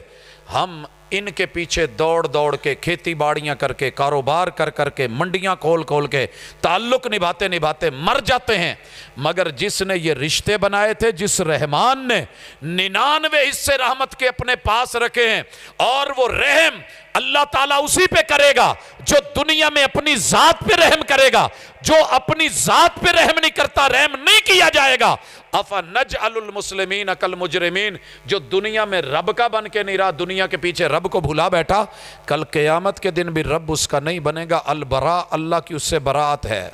ہم ان کے پیچھے دوڑ دوڑ کے، کھیتی باڑیاں کر کے، کاروبار کر کر کے، منڈیاں کھول کھول کے، تعلق نبھاتے نبھاتے مر جاتے ہیں، مگر جس نے یہ رشتے بنائے تھے، جس رحمان نے 99 حصے رحمت کے اپنے پاس رکھے ہیں، اور وہ رحم اللہ تعالیٰ اسی پہ کرے گا جو دنیا میں اپنی ذات پہ رحم کرے گا، جو اپنی ذات پہ رحم نہیں کرتا رحم نہیں کیا جائے گا۔ أَفَنَجْعَلُ الْمُسْلِمِينَ كَالْمُجْرِمِينَ، جو دنیا میں رب کا بن کے نہیں رہا، دنیا کے پیچھے رب کو بھلا بیٹھا، کل قیامت کے دن بھی رب اس کا نہیں بنے گا۔ البراء، اللہ کی اس سے برات ہے،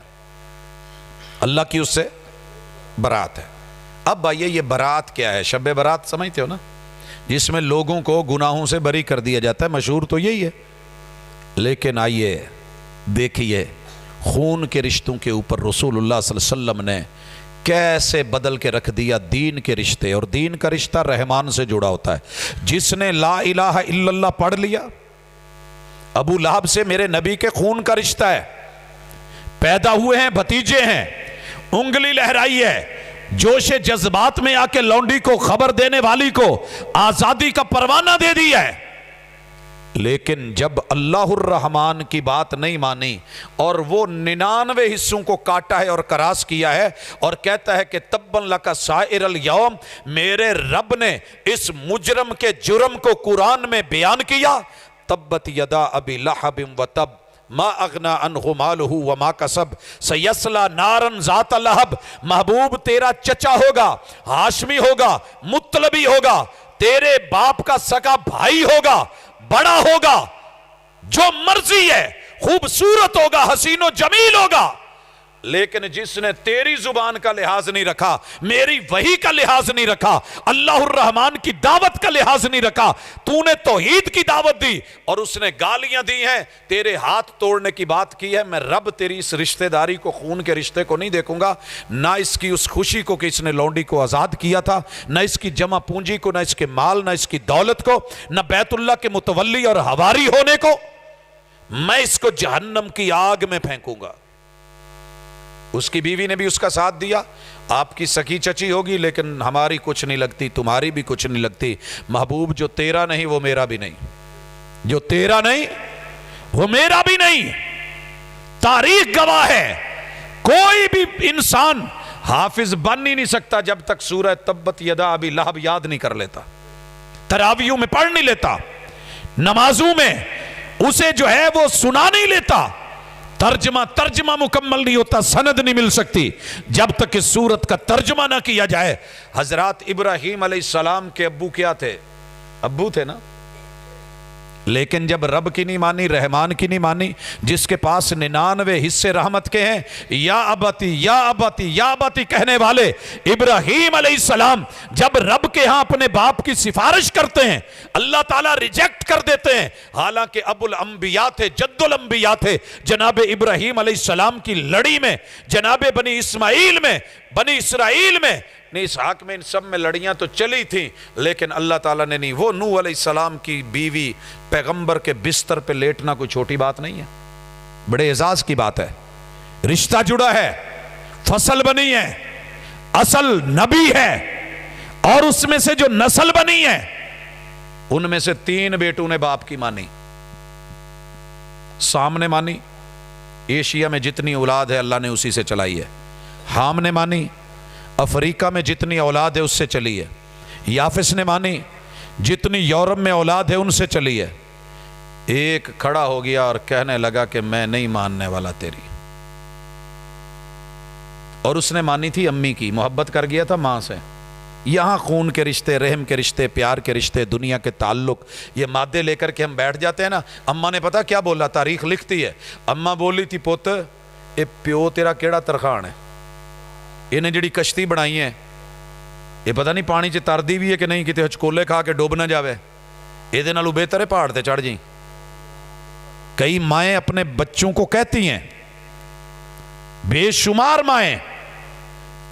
اللہ کی اس سے برات ہے۔ اب آئیے یہ برات کیا ہے؟ شب برات سمجھتے ہو نا، جس میں لوگوں کو گناہوں سے بری کر دیا جاتا ہے، مشہور تو یہی ہے، لیکن آئیے دیکھیے خون کے رشتوں کے اوپر رسول اللہ صلی اللہ علیہ وسلم نے کیسے بدل کے رکھ دیا دین کے رشتے، اور دین کا رشتہ رحمان سے جڑا ہوتا ہے۔ جس نے لا الہ الا اللہ پڑھ لیا، ابو لہب سے میرے نبی کے خون کا رشتہ ہے، پیدا ہوئے ہیں، بھتیجے ہیں، انگلی لہرائی ہے، جوش جذبات میں آ کے لونڈی کو خبر دینے والی کو آزادی کا پروانہ دے دیا ہے، لیکن جب اللہ الرحمن کی بات نہیں مانی اور وہ 99 حصوں کو کاٹا ہے اور کراس کیا ہے اور کہتا ہے کہ تبًا لک سائر الیوم، میرے رب نے اس مجرم کے جرم کو قرآن میں بیان کیا، تبت یدا ابی لہب وتب ما اغنا عنہ مالہ وما کسب سیصلی نارا ذات لہب، محبوب تیرا چچا ہوگا، ہاشمی ہوگا، مطلبی ہوگا، تیرے باپ کا سگا بھائی ہوگا، بڑا ہوگا، جو مرضی ہے، خوبصورت ہوگا، حسین و جمیل ہوگا، لیکن جس نے تیری زبان کا لحاظ نہیں رکھا، میری وحی کا لحاظ نہیں رکھا، اللہ الرحمن کی دعوت کا لحاظ نہیں رکھا، تو نے توحید کی دعوت دی اور اس نے گالیاں دی ہیں، تیرے ہاتھ توڑنے کی بات کی ہے، میں رب تیری اس رشتہ داری کو، خون کے رشتے کو نہیں دیکھوں گا، نہ اس کی اس خوشی کو کہ اس نے لونڈی کو آزاد کیا تھا، نہ اس کی جمع پونجی کو، نہ اس کے مال، نہ اس کی دولت کو، نہ بیت اللہ کے متولی اور حواری ہونے کو، میں اس کو جہنم کی آگ میں پھینکوں گا۔ اس کی بیوی نے بھی اس کا ساتھ دیا، آپ کی سکی چچی ہوگی لیکن ہماری کچھ نہیں لگتی، تمہاری بھی کچھ نہیں لگتی، محبوب جو تیرا نہیں وہ میرا بھی نہیں، جو تیرا نہیں وہ میرا بھی نہیں۔ تاریخ گواہ ہے، کوئی بھی انسان حافظ بن ہی نہیں سکتا جب تک سورہ تبت یدا ابی لہب یاد نہیں کر لیتا، تراویحوں میں پڑھ نہیں لیتا، نمازوں میں اسے جو ہے وہ سنا نہیں لیتا، ترجمہ مکمل نہیں ہوتا، سند نہیں مل سکتی جب تک کہ سورت کا ترجمہ نہ کیا جائے۔ حضرات ابراہیم علیہ السلام کے ابو کیا تھے؟ ابو تھے نا، لیکن جب رب کی نہیں مانی، رحمان کی نہیں مانی، جس کے پاس 99 حصے رحمت کے ہیں، یا ابتی یا ابتی یا ابتی کہنے والے ابراہیم علیہ السلام جب رب کے ہاں اپنے باپ کی سفارش کرتے ہیں، اللہ تعالیٰ ریجیکٹ کر دیتے ہیں، حالانکہ ابو الانبیاء تھے، جد الانبیاء تھے، جناب ابراہیم علیہ السلام کی لڑی میں، جناب بنی اسماعیل میں، بنی اسرائیل میں، اسحاق میں، ان سب میں لڑیاں تو چلی تھیں، لیکن اللہ تعالیٰ نے نہیں۔ وہ نوح علیہ السلام کی بیوی پیغمبر کے بستر پہ لیٹنا کوئی چھوٹی بات نہیں ہے، بڑے اعزاز کی بات ہے، رشتہ جڑا ہے، فصل بنی ہے، اصل نبی ہے، اور اس میں سے جو نسل بنی ہے ان میں سے 3 بیٹوں نے باپ کی مانی، سام نے مانی، ایشیا میں جتنی اولاد ہے اللہ نے اسی سے چلائی ہے، حام نے مانی، افریقہ میں جتنی اولاد ہے اس سے چلی ہے، یافس نے مانی، جتنی یورپ میں اولاد ہے ان سے چلی ہے، ایک کھڑا ہو گیا اور کہنے لگا کہ میں نہیں ماننے والا تیری، اور اس نے مانی تھی امی کی، محبت کر گیا تھا ماں سے۔ یہاں خون کے رشتے، رحم کے رشتے، پیار کے رشتے، دنیا کے تعلق، یہ مادے لے کر کے ہم بیٹھ جاتے ہیں نا۔ اماں نے پتا کیا بولا؟ تاریخ لکھتی ہے، اماں بولی تھی پوت اے پیو تیرا کیڑا ترخان ہے، انہیں جڑی کشتی بنائی ہے یہ پتہ نہیں پانی چ تر دی بھی ہے کہ نہیں، کتے ہچکولے کھا کے ڈوب نہ جاوے، یہ نالوں بہتر ہے پہاڑ تے چڑھ جائیں۔ کئی مائیں اپنے بچوں کو کہتی ہیں، بے شمار مائیں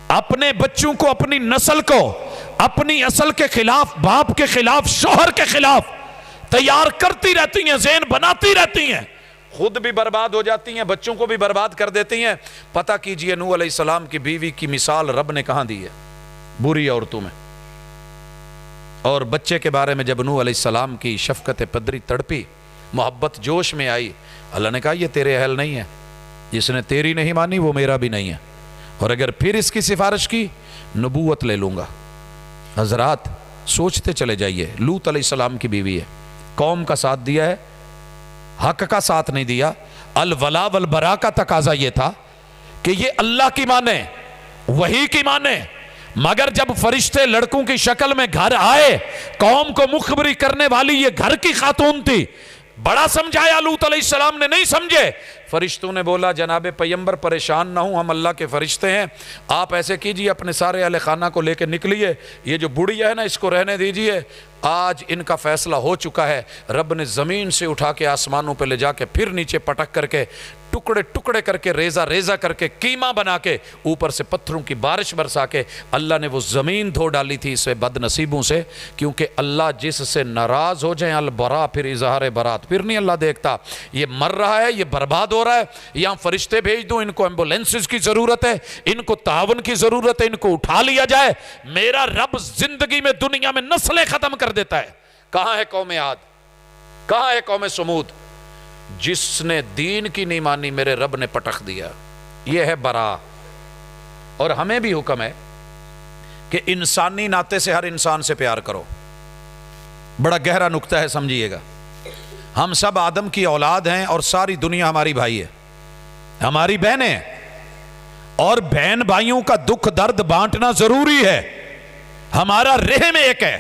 اپنے بچوں کو، اپنی نسل کو، اپنی اصل کے خلاف، باپ کے خلاف، شوہر کے خلاف تیار کرتی رہتی ہیں، ذہن بناتی رہتی ہیں، خود بھی برباد ہو جاتی ہیں، بچوں کو بھی برباد کر دیتی ہیں۔ پتہ کیجئے نوح علیہ السلام کی بیوی کی مثال رب نے کہاں دی ہے؟ بری عورتوں میں۔ اور بچے کے بارے میں جب نوح علیہ السلام کی شفقت پدری تڑپی، محبت جوش میں آئی، اللہ نے کہا یہ تیرے اہل نہیں ہے، جس نے تیری نہیں مانی وہ میرا بھی نہیں ہے، اور اگر پھر اس کی سفارش کی نبوت لے لوں گا۔ حضرات سوچتے چلے جائیے، لوط علیہ السلام کی بیوی ہے، قوم کا ساتھ دیا ہے، حق کا ساتھ نہیں دیا۔ الولا والبرا کا تقاضا یہ تھا کہ یہ اللہ کی مانے، وحی کی مانے، مگر جب فرشتے لڑکوں کی شکل میں گھر آئے، قوم کو مخبری کرنے والی یہ گھر کی خاتون تھی، بڑا سمجھایا لوط علیہ السلام نے، نہیں سمجھے۔ فرشتوں نے بولا جناب پیغمبر پریشان نہ ہوں، ہم اللہ کے فرشتے ہیں، آپ ایسے کیجئے اپنے سارے اہل خانہ کو لے کے نکلیے، یہ جو بڑھیا ہے نا اس کو رہنے دیجئے، آج ان کا فیصلہ ہو چکا ہے۔ رب نے زمین سے اٹھا کے آسمانوں پہ لے جا کے پھر نیچے پٹک کر کے ٹکڑے ٹکڑے کر کے ریزہ ریزہ کر کے قیمہ بنا کے اوپر سے پتھروں کی بارش برسا کے اللہ نے وہ زمین دھو ڈالی تھی اس بد نصیبوں سے، کیونکہ اللہ جس سے ناراض ہو جائیں البرا، پھر اظہار برات پھر نہیں اللہ دیکھتا۔ یہ مر رہا ہے، یہ برباد ہو رہا ہے، یہاں فرشتے بھیج دوں، ان کو ایمبولینسز کی ضرورت ہے، ان کو تعاون کی ضرورت ہے، ان کو اٹھا لیا جائے۔ میرا رب زندگی میں دنیا میں نسلیں ختم کر دیتا ہے۔ کہاں ہے قوم عاد؟ کہاں ہے قوم سمود؟ جس نے دین کی نہیں مانی میرے رب نے پٹخ دیا۔ یہ ہے برا۔ اور ہمیں بھی حکم ہے کہ انسانی ناطے سے ہر انسان سے پیار کرو۔ بڑا گہرا نکتہ ہے، سمجھیے گا۔ ہم سب آدم کی اولاد ہیں اور ساری دنیا ہماری بھائی ہے، ہماری بہنیں ہیں، اور بہن بھائیوں کا دکھ درد بانٹنا ضروری ہے۔ ہمارا رحم ایک ہے،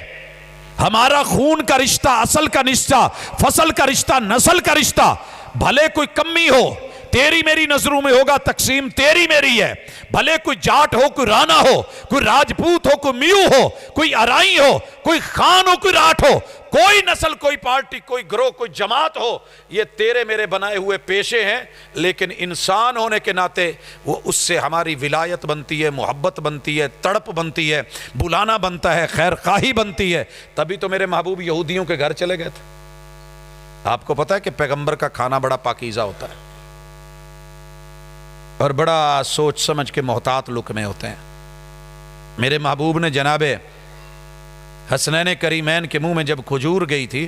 ہمارا خون کا رشتہ، اصل کا رشتہ، فصل کا رشتہ، نسل کا رشتہ، بھلے کوئی کمی ہو تیری میری نظروں میں ہوگا، تقسیم تیری میری ہے، بھلے کوئی جاٹ ہو، کوئی رانا ہو، کوئی راجپوت ہو، کوئی میو ہو، کوئی ارائی ہو، کوئی خان ہو، کوئی راٹھ ہو، کوئی نسل، کوئی پارٹی، کوئی گروہ، کوئی جماعت ہو، یہ تیرے میرے بنائے ہوئے پیشے ہیں، لیکن انسان ہونے کے ناطے وہ اس سے ہماری ولایت بنتی ہے، محبت بنتی ہے، تڑپ بنتی ہے، بلانا بنتا ہے، خیر خواہی بنتی ہے۔ تبھی تو میرے محبوب یہودیوں کے گھر چلے گئے تھے۔ آپ کو پتا ہے کہ پیغمبر کا کھانا بڑا پاکیزہ ہوتا ہے اور بڑا سوچ سمجھ کے محتاط لقمے ہوتے ہیں۔ میرے محبوب نے جناب حسنین کریمین کے منہ میں جب کھجور گئی تھی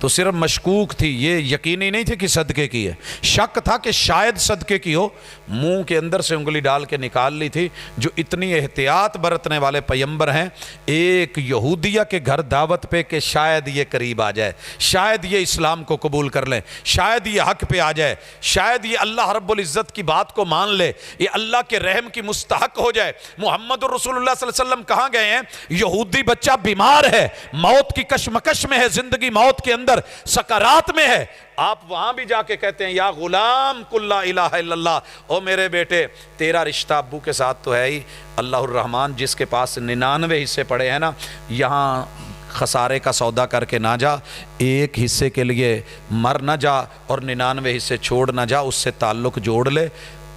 تو صرف مشکوک تھی، یہ یقینی نہیں تھی کہ صدقے کی ہے، شک تھا کہ شاید صدقے کی ہو، منہ کے اندر سے انگلی ڈال کے نکال لی تھی۔ جو اتنی احتیاط برتنے والے پیغمبر ہیں، ایک یہودیہ کے گھر دعوت پہ کہ شاید یہ قریب آ جائے، شاید یہ اسلام کو قبول کر لیں، شاید یہ حق پہ آ جائے، شاید یہ اللہ رب العزت کی بات کو مان لے، یہ اللہ کے رحم کی مستحق ہو جائے۔ محمد رسول اللہ صلی اللہ علیہ وسلم کہاں گئے ہیں؟ یہودی بچہ بیمار ہے، موت کی کشمکش میں ہے، زندگی موت کے اندر سکرات میں ہے، آپ وہاں بھی جا کے کہتے ہیں یا غلام قل لا الہ الا اللہ، او میرے بیٹے تیرا رشتہ ابو کے ساتھ تو ہے ہی، اللہ الرحمن جس کے پاس 99 حصے پڑے ہیں نا، یہاں خسارے کا سودا کر کے نہ جا، ایک حصے کے لیے مر نہ جا اور 99 حصے چھوڑ نہ جا، اس سے تعلق جوڑ لے۔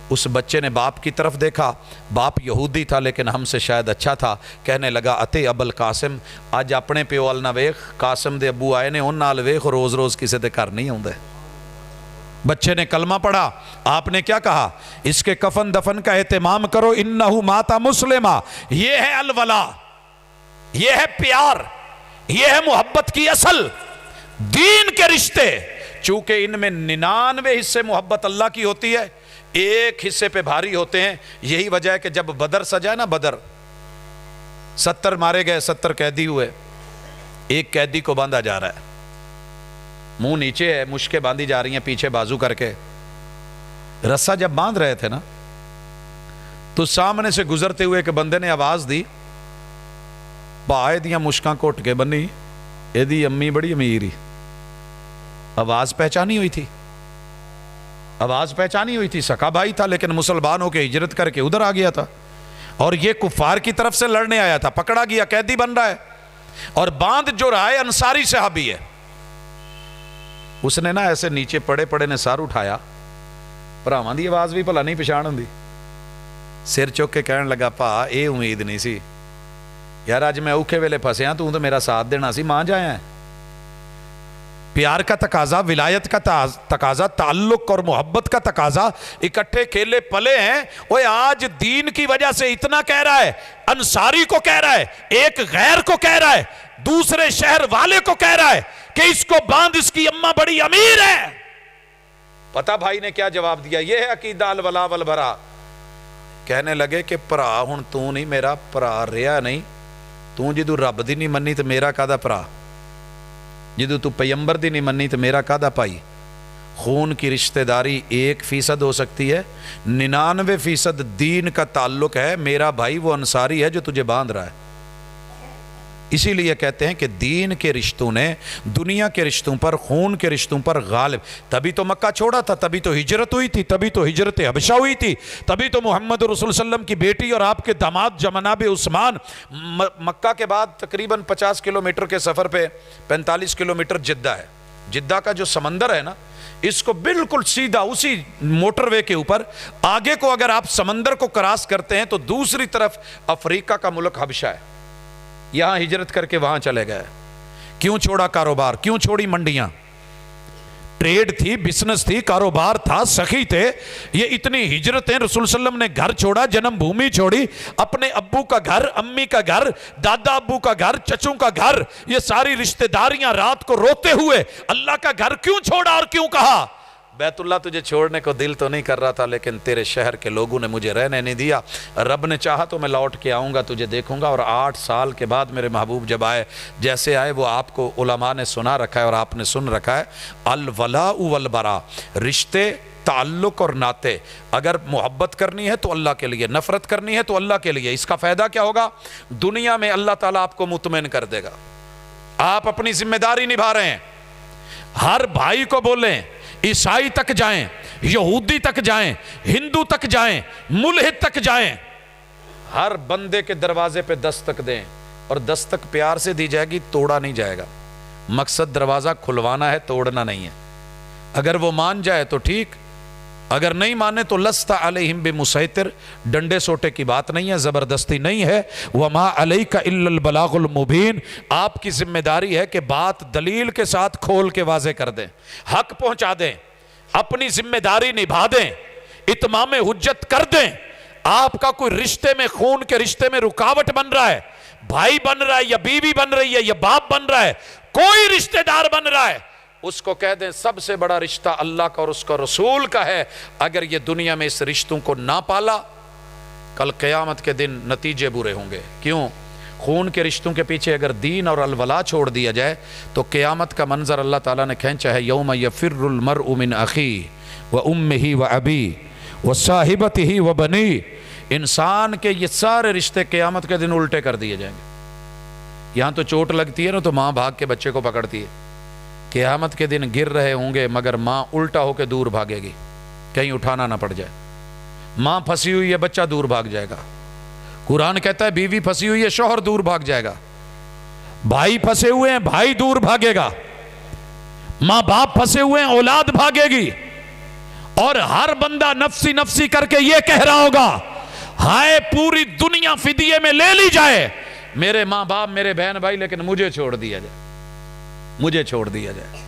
اس بچے نے باپ کی طرف دیکھا، باپ یہودی تھا لیکن ہم سے شاید اچھا تھا، کہنے لگا اتے ابل قاسم، آج اپنے پیو ال نہ ویخ، قاسم دے ابو آئے نے ان نال ویخ، روز روز کسی دے کر نہیں ہوندے۔ بچے نے کلمہ پڑھا، آپ نے کیا کہا؟ اس کے کفن دفن کا اہتمام کرو، انہو ماتا مسلمہ۔ یہ ہے الولا، یہ ہے پیار، یہ ہے محبت کی اصل، دین کے رشتے۔ چونکہ ان میں 99 حصے محبت اللہ کی ہوتی ہے، ایک حصے پہ بھاری ہوتے ہیں۔ یہی وجہ ہے کہ جب بدر سجا ہے نا، بدر 70 مارے گئے، 70 قیدی ہوئے، ایک قیدی کو باندھا جا رہا ہے، منہ نیچے ہے، مشکیں باندھی جا رہی ہیں پیچھے بازو کر کے۔ رسہ جب باندھ رہے تھے نا تو سامنے سے گزرتے ہوئے کہ بندے نے آواز دی، پائے دیاں مشکاں کوٹ کے بنی، اے دی امی بڑی امیری۔ آواز پہچانی ہوئی تھی، آواز پہچانی ہوئی تھی، سکا بھائی تھا لیکن مسلمان ہو کے ہجرت کر کے ادھر آ گیا تھا، اور یہ کفار کی طرف سے لڑنے آیا تھا، پکڑا گیا، قیدی بن رہا ہے، اور باندھ جو رہا ہے انصاری صحابی ہے۔ اس نے نا ایسے نیچے پڑے پڑے نے سار اٹھایا، پراواں دی آواز بھی بھلا نہیں پچھان ہوندی، سر چک کے کہنے لگا پا اے امید نہیں سی یار، اج میں اوکھے ویلے پھسیا، تو میرا ساتھ دینا سی، ماں جایا ہے۔ پیار کا تقاضا، ولایت کا تقاضا، تعلق اور محبت کا تقاضا، اکٹھے کھیلے پلے ہیں۔ وہ آج دین کی وجہ سے اتنا کہہ رہا ہے، انصاری کو کہہ رہا ہے، ایک غیر کو کہہ رہا ہے، دوسرے شہر والے کو کہہ رہا ہے کہ اس کو باندھ، اس کی اماں بڑی امیر ہے۔ پتہ بھائی نے کیا جواب دیا؟ یہ ہے عقیدہ الولا والبرا۔ کہنے لگے کہ پرا ہن تو نہیں میرا پرا رہا نہیں، تو جدو رب دی نہیں منی تو میرا کادا پرا، جدو تو پیغمبر دی نہیں منی تو میرا کادا پائی۔ خون کی رشتہ داری 1% ہو سکتی ہے، 99% دین کا تعلق ہے۔ میرا بھائی وہ انصاری ہے جو تجھے باندھ رہا ہے۔ اسی لیے کہتے ہیں کہ دین کے رشتوں نے دنیا کے رشتوں پر، خون کے رشتوں پر غالب۔ تبھی تو مکہ چھوڑا تھا، تبھی تو ہجرت ہوئی تھی، تبھی تو ہجرت حبشہ ہوئی تھی، تبھی تو محمد رسول صلی اللہ علیہ وسلم کی بیٹی اور آپ کے داماد جناب عثمان مکہ کے بعد تقریباً 50 کلومیٹر کے سفر پہ 45 کلومیٹر جدہ ہے۔ جدہ کا جو سمندر ہے نا، اس کو بالکل سیدھا اسی موٹر وے کے اوپر آگے کو اگر آپ سمندر کو کراس کرتے ہیں تو دوسری طرف افریقہ کا ملک حبشہ ہے۔ یہاں ہجرت کر کے وہاں چلے گئے۔ کیوں چھوڑا کاروبار؟ کیوں چھوڑی منڈیاں؟ ٹریڈ تھی، بزنس تھی، کاروبار تھا، سخی تھے۔ یہ اتنی ہجرتیں، رسول صلی اللہ علیہ وسلم نے گھر چھوڑا، جنم بھومی چھوڑی، اپنے ابو کا گھر، امی کا گھر، دادا ابو کا گھر، چچوں کا گھر، یہ ساری رشتہ داریاں، رات کو روتے ہوئے اللہ کا گھر کیوں چھوڑا اور کیوں کہا بیت اللہ تجھے چھوڑنے کو دل تو نہیں کر رہا تھا، لیکن تیرے شہر کے لوگوں نے مجھے رہنے نہیں دیا، رب نے چاہا تو میں لوٹ کے آؤں گا، تجھے دیکھوں گا۔ اور 8 سال کے بعد میرے محبوب جب آئے، جیسے آئے وہ آپ کو علماء نے سنا رکھا ہے اور آپ نے سن رکھا ہے، الولاء والبراء، رشتے، تعلق اور ناطے۔ اگر محبت کرنی ہے تو اللہ کے لیے، نفرت کرنی ہے تو اللہ کے لیے۔ اس کا فائدہ کیا ہوگا؟ دنیا میں اللہ تعالیٰ آپ کو مطمئن کر دے گا، آپ اپنی ذمہ داری نبھا رہے ہیں. ہر بھائی کو بولیں عیسائی تک جائیں, یہودی تک جائیں, ہندو تک جائیں, ملحد تک جائیں, ہر بندے کے دروازے پہ دستک دیں, اور دستک پیار سے دی جائے گی, توڑا نہیں جائے گا. مقصد دروازہ کھلوانا ہے, توڑنا نہیں ہے. اگر وہ مان جائے تو ٹھیک, اگر نہیں مانے تو لست علیہم بمسیطر, ڈنڈے سوٹے کی بات نہیں ہے, زبردستی نہیں ہے. وما علیک الا البلاغ المبین, آپ کی ذمہ داری ہے کہ بات دلیل کے ساتھ کھول کے واضح کر دیں, حق پہنچا دیں, اپنی ذمہ داری نبھا دیں, اتمام حجت کر دیں. آپ کا کوئی رشتے میں, خون کے رشتے میں رکاوٹ بن رہا ہے, بھائی بن رہا ہے یا بیوی بن رہی ہے یا باپ بن رہا ہے, کوئی رشتہ دار بن رہا ہے, اس کو کہہ دیں سب سے بڑا رشتہ اللہ کا اور اس کا رسول کا ہے. اگر یہ دنیا میں اس رشتوں کو نہ پالا, کل قیامت کے دن نتیجے برے ہوں گے. کیوں؟ خون کے رشتوں کے پیچھے اگر دین اور الولا چھوڑ دیا جائے تو قیامت کا منظر اللہ تعالیٰ نے کھینچا ہے, یوم یفر المرء من اخیہ وامہ وابیہ وصاحبتہ وبنیہ. انسان کے یہ سارے رشتے قیامت کے دن الٹے کر دیے جائیں گے. یہاں تو چوٹ لگتی ہے نا تو ماں بھاگ کے بچے کو پکڑتی ہے, قیامت کے دن گر رہے ہوں گے مگر ماں الٹا ہو کے دور بھاگے گی, کہیں اٹھانا نہ پڑ جائے. ماں پھنسی ہوئی ہے, بچہ دور بھاگ جائے گا. قرآن کہتا ہے بیوی پھنسی ہوئی ہے, شوہر دور بھاگ جائے گا. بھائی پھنسے ہوئے ہیں, بھائی دور بھاگے گا. ماں باپ پھنسے ہوئے ہیں, اولاد بھاگے گی. اور ہر بندہ نفسی نفسی کر کے یہ کہہ رہا ہوگا, ہائے پوری دنیا فدیے میں لے لی جائے, میرے ماں باپ, میرے بہن بھائی, لیکن مجھے چھوڑ دیا جائے, مجھے چھوڑ دیا جائے.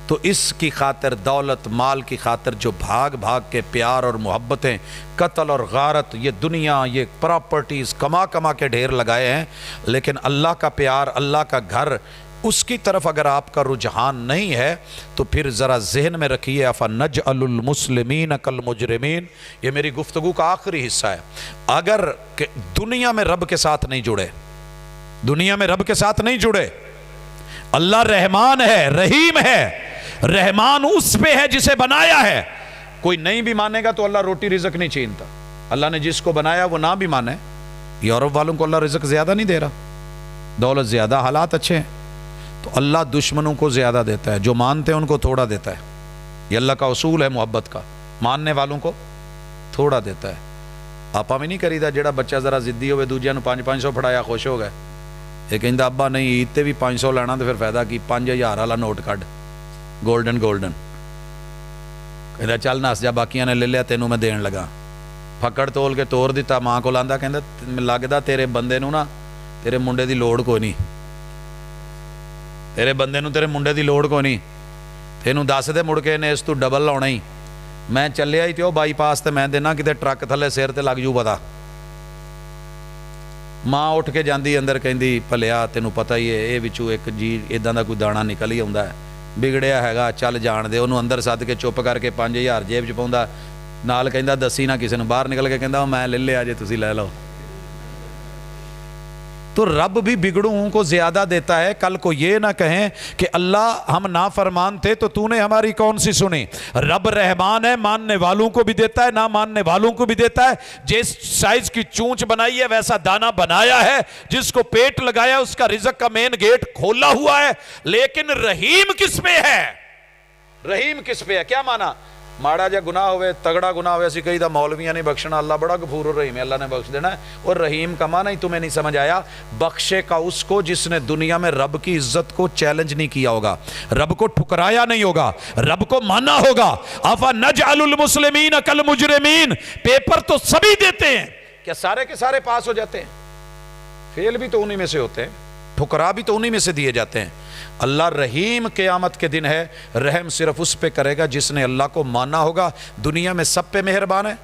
تو اس کی خاطر, دولت مال کی خاطر جو بھاگ بھاگ کے پیار اور محبتیں, قتل اور غارت, یہ دنیا, یہ پراپرٹیز کما کما کے ڈھیر لگائے ہیں, لیکن اللہ کا پیار, اللہ کا گھر, اس کی طرف اگر آپ کا رجحان نہیں ہے تو پھر ذرا ذہن میں رکھیے, افنجعل المسلمین کالمجرمین. یہ میری گفتگو کا آخری حصہ ہے. اگر دنیا میں رب کے ساتھ نہیں جڑے, دنیا میں رب کے ساتھ نہیں جڑے, اللہ رحمان ہے, رحیم ہے, رحمان اس پہ ہے جسے بنایا ہے. کوئی نہیں بھی مانے گا تو اللہ روٹی رزق نہیں چھینتا. اللہ نے جس کو بنایا وہ نہ بھی مانے. یورپ والوں کو اللہ رزق زیادہ نہیں دے رہا, دولت زیادہ, حالات اچھے ہیں, تو اللہ دشمنوں کو زیادہ دیتا ہے, جو مانتے ہیں ان کو تھوڑا دیتا ہے. یہ اللہ کا اصول ہے محبت کا, ماننے والوں کو تھوڑا دیتا ہے. آپا میں نہیں کری دا جڑا بچہ ذرا ضدی ہوئے دوجیاں نو 500 پڑھایا خوش ہو گئے, یہ کہندا ابا نہیں عید تے بھی 500 لینا تو پھر فائدہ کی, 5000 والا نوٹ کڈ گولڈن کہندا چل نس جا, باقیاں نے لے لیا, تینوں میں دین لگا. پھکڑ تول کے توڑ دیتا, ماں کو لاندا, کہندا لگدا تیرے بندے نو نا تیرے منڈے دی لوڑ کوئی نہیں, تیرے بندے نو تیرے منڈے دی لوڑ کوئی نہیں, تینوں دس دے مڑ کے نے اس تو ڈبل لاؤنا ہی. میں چلیا ہی تے او بائی پاس تے میں دینا کتے ٹرک تھلے سیر تے لگ جو پتا. ماں اٹھ کے جاندی اندر, کہندی پلیا تینوں پتہ ہی ہے اے وچوں ایک جی ایداں دا کوئی دانا نکل ہی آوندا ہے, بگڑیا ہیگا, چل جان دے. انہوں اندر سد کے چپ کر کے 5000 جیب چ پاوندا, نال کہندا دسی نہ کسے نوں. باہر نکل کے کہندا میں لے لیا جے تسی لے لو. تو رب بھی بگڑوں کو زیادہ دیتا ہے. کل کو یہ نہ کہیں کہ اللہ ہم نافرمان تھے تو نے ہماری کون سی سنی. رب رحمان ہے, ماننے والوں کو بھی دیتا ہے, نہ ماننے والوں کو بھی دیتا ہے. جس سائز کی چونچ بنائی ہے ویسا دانا بنایا ہے, جس کو پیٹ لگایا اس کا رزق کا مین گیٹ کھولا ہوا ہے. لیکن رحیم کس پہ ہے, رحیم کس پہ ہے؟ کیا مانا؟ ماڑا جا گناہ ہوئے, تگڑا گناہ ہوئے, اسی کہی دا مولویاں نہیں بخشنا, اللہ بڑا غفور الرحیم ہے, اللہ نے بخش دینا ہے. اور رحیم کا معنی ہی تمہیں نہیں سمجھ آیا. بخشے کا اس کو جس نے دنیا میں رب کی عزت کو چیلنج نہیں کیا ہوگا, رب کو ٹھکرایا نہیں ہوگا, رب کو مانا ہوگا. افنجعل المسلمین کالمجرمین. پیپر تو سبھی دیتے ہیں, کیا سارے کے سارے پاس ہو جاتے ہیں؟ فیل بھی تو انہی میں سے ہوتے ہیں, ٹھکرا بھی تو انہی میں سے دیے جاتے ہیں. اللہ رحیم قیامت کے دن ہے, رحم صرف اس پہ کرے گا جس نے اللہ کو مانا ہوگا. دنیا میں سب پہ مہربان ہے,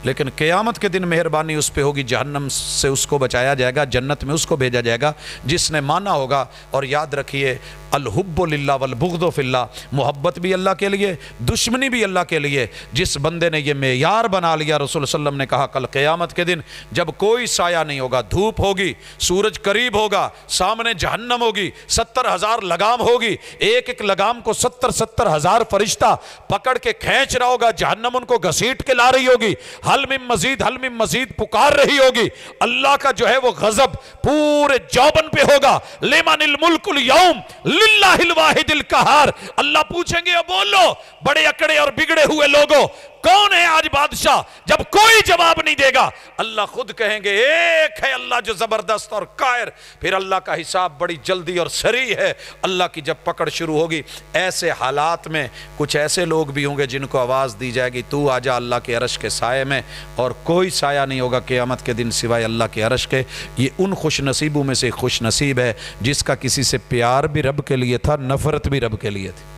لیکن قیامت کے دن مہربانی اس پہ ہوگی, جہنم سے اس کو بچایا جائے گا, جنت میں اس کو بھیجا جائے گا جس نے مانا ہوگا. اور یاد رکھیے الحب للہ والبغض فی اللہ، محبت بھی اللہ کے لیے، دشمنی بھی اللہ کے لیے۔ جس بندے نے یہ معیار بنا لیا، رسول صلی اللہ علیہ وسلم نے کہا کل قیامت کے دن جب کوئی سایہ نہیں ہوگا، دھوپ ہوگی، سورج قریب ہوگا، سامنے جہنم ہوگی، 70,000 لگام ہوگی، ایک ایک لگام کو 70,000 فرشتہ پکڑ کے کھینچ رہا ہوگا، جہنم ان کو گھسیٹ کے لا رہی ہوگی، حل من مزید حل من مزید پکار رہی ہوگی۔ اللہ کا جو ہے وہ غضب پورے جوبن پہ ہوگا۔ لمن الملک اليوم للہ الواحد القہار، اللہ پوچھیں گے بولو بڑے اکڑے اور بگڑے ہوئے لوگوں کون ہے آج بادشاہ؟ جب کوئی جواب نہیں دے گا اللہ خود کہیں گے ایک ہے اللہ جو زبردست اور قاہر۔ پھر اللہ کا حساب بڑی جلدی اور سریع ہے۔ اللہ کی جب پکڑ شروع ہوگی، ایسے حالات میں کچھ ایسے لوگ بھی ہوں گے جن کو آواز دی جائے گی تو آجا اللہ کے عرش کے سائے میں، اور کوئی سایہ نہیں ہوگا قیامت کے دن سوائے اللہ کے عرش کے۔ یہ ان خوش نصیبوں میں سے خوش نصیب ہے جس کا کسی سے پیار بھی رب کے لیے تھا، نفرت بھی رب کے لیے تھی۔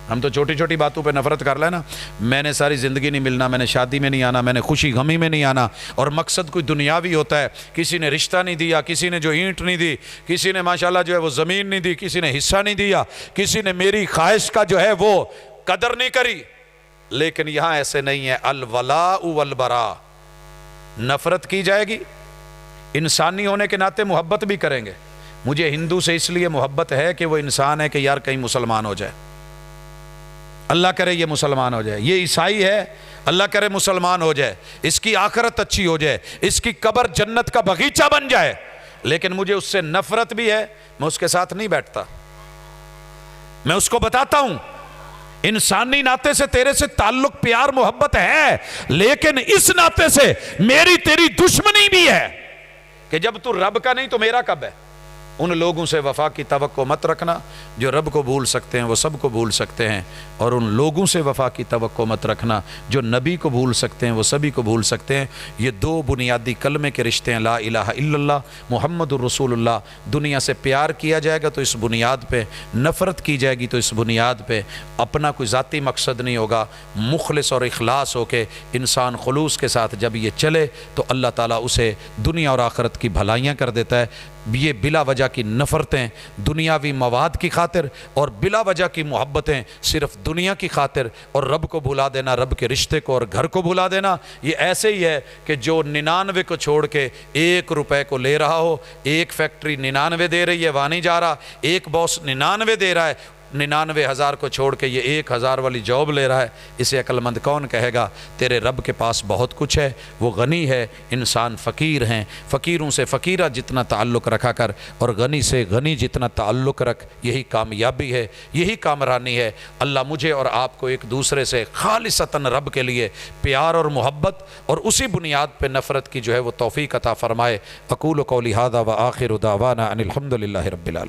ہم تو چھوٹی چھوٹی باتوں پہ نفرت کر لینا، میں نے ساری زندگی نہیں ملنا، میں نے شادی میں نہیں آنا، میں نے خوشی غمی میں نہیں آنا، اور مقصد کوئی دنیاوی ہوتا ہے۔ کسی نے رشتہ نہیں دیا، کسی نے جو اینٹ نہیں دی، کسی نے ماشاءاللہ جو ہے وہ زمین نہیں دی، کسی نے حصہ نہیں دیا، کسی نے میری خواہش کا جو ہے وہ قدر نہیں کری، لیکن یہاں ایسے نہیں ہے۔ الولاء والبراء، نفرت کی جائے گی، انسانی ہونے کے ناطے محبت بھی کریں گے۔ مجھے ہندو سے اس لیے محبت ہے کہ وہ انسان ہے کہ یار کہیں مسلمان ہو جائے، اللہ کرے یہ مسلمان ہو جائے۔ یہ عیسائی ہے، اللہ کرے مسلمان ہو جائے، اس کی آخرت اچھی ہو جائے، اس کی قبر جنت کا باغیچہ بن جائے، لیکن مجھے اس سے نفرت بھی ہے، میں اس کے ساتھ نہیں بیٹھتا۔ میں اس کو بتاتا ہوں انسانی ناطے سے تیرے سے تعلق پیار محبت ہے، لیکن اس ناطے سے میری تیری دشمنی بھی ہے کہ جب تو رب کا نہیں تو میرا کب ہے۔ ان لوگوں سے وفا کی توقع مت رکھنا جو رب کو بھول سکتے ہیں، وہ سب کو بھول سکتے ہیں، اور ان لوگوں سے وفا کی توقع مت رکھنا جو نبی کو بھول سکتے ہیں، وہ سبھی کو بھول سکتے ہیں۔ یہ دو بنیادی کلمے کے رشتے ہیں، لا الہ الا اللہ محمد الرسول اللہ۔ دنیا سے پیار کیا جائے گا تو اس بنیاد پہ، نفرت کی جائے گی تو اس بنیاد پہ۔ اپنا کوئی ذاتی مقصد نہیں ہوگا، مخلص اور اخلاص ہو کے انسان خلوص کے ساتھ جب یہ چلے تو اللہ تعالیٰ اسے دنیا اور آخرت کی بھلائیاں کر دیتا ہے۔ یہ بلا وجہ کی نفرتیں دنیاوی مواد کی خاطر اور بلا وجہ کی محبتیں صرف دنیا کی خاطر، اور رب کو بھلا دینا، رب کے رشتے کو اور گھر کو بھلا دینا، یہ ایسے ہی ہے کہ جو 99 کو چھوڑ کے 1 روپے کو لے رہا ہو۔ ایک فیکٹری 99 دے رہی ہے، وہاں نہیں جا رہا، ایک باس 99 دے رہا ہے، 99,000 کو چھوڑ کے یہ 1,000 والی جاب لے رہا ہے۔ اسے عقل مند کون کہے گا؟ تیرے رب کے پاس بہت کچھ ہے، وہ غنی ہے، انسان فقیر ہیں، فقیروں سے فقیرہ جتنا تعلق رکھا کر اور غنی سے غنی جتنا تعلق رکھ، یہی کامیابی ہے، یہی کامرانی ہے۔ اللہ مجھے اور آپ کو ایک دوسرے سے خالصتاً رب کے لیے پیار اور محبت اور اسی بنیاد پہ نفرت کی جو ہے وہ توفیق عطا فرمائے۔ اقول قولی ھذا وآخر دعوانا ان الحمد للہ رب العالمین۔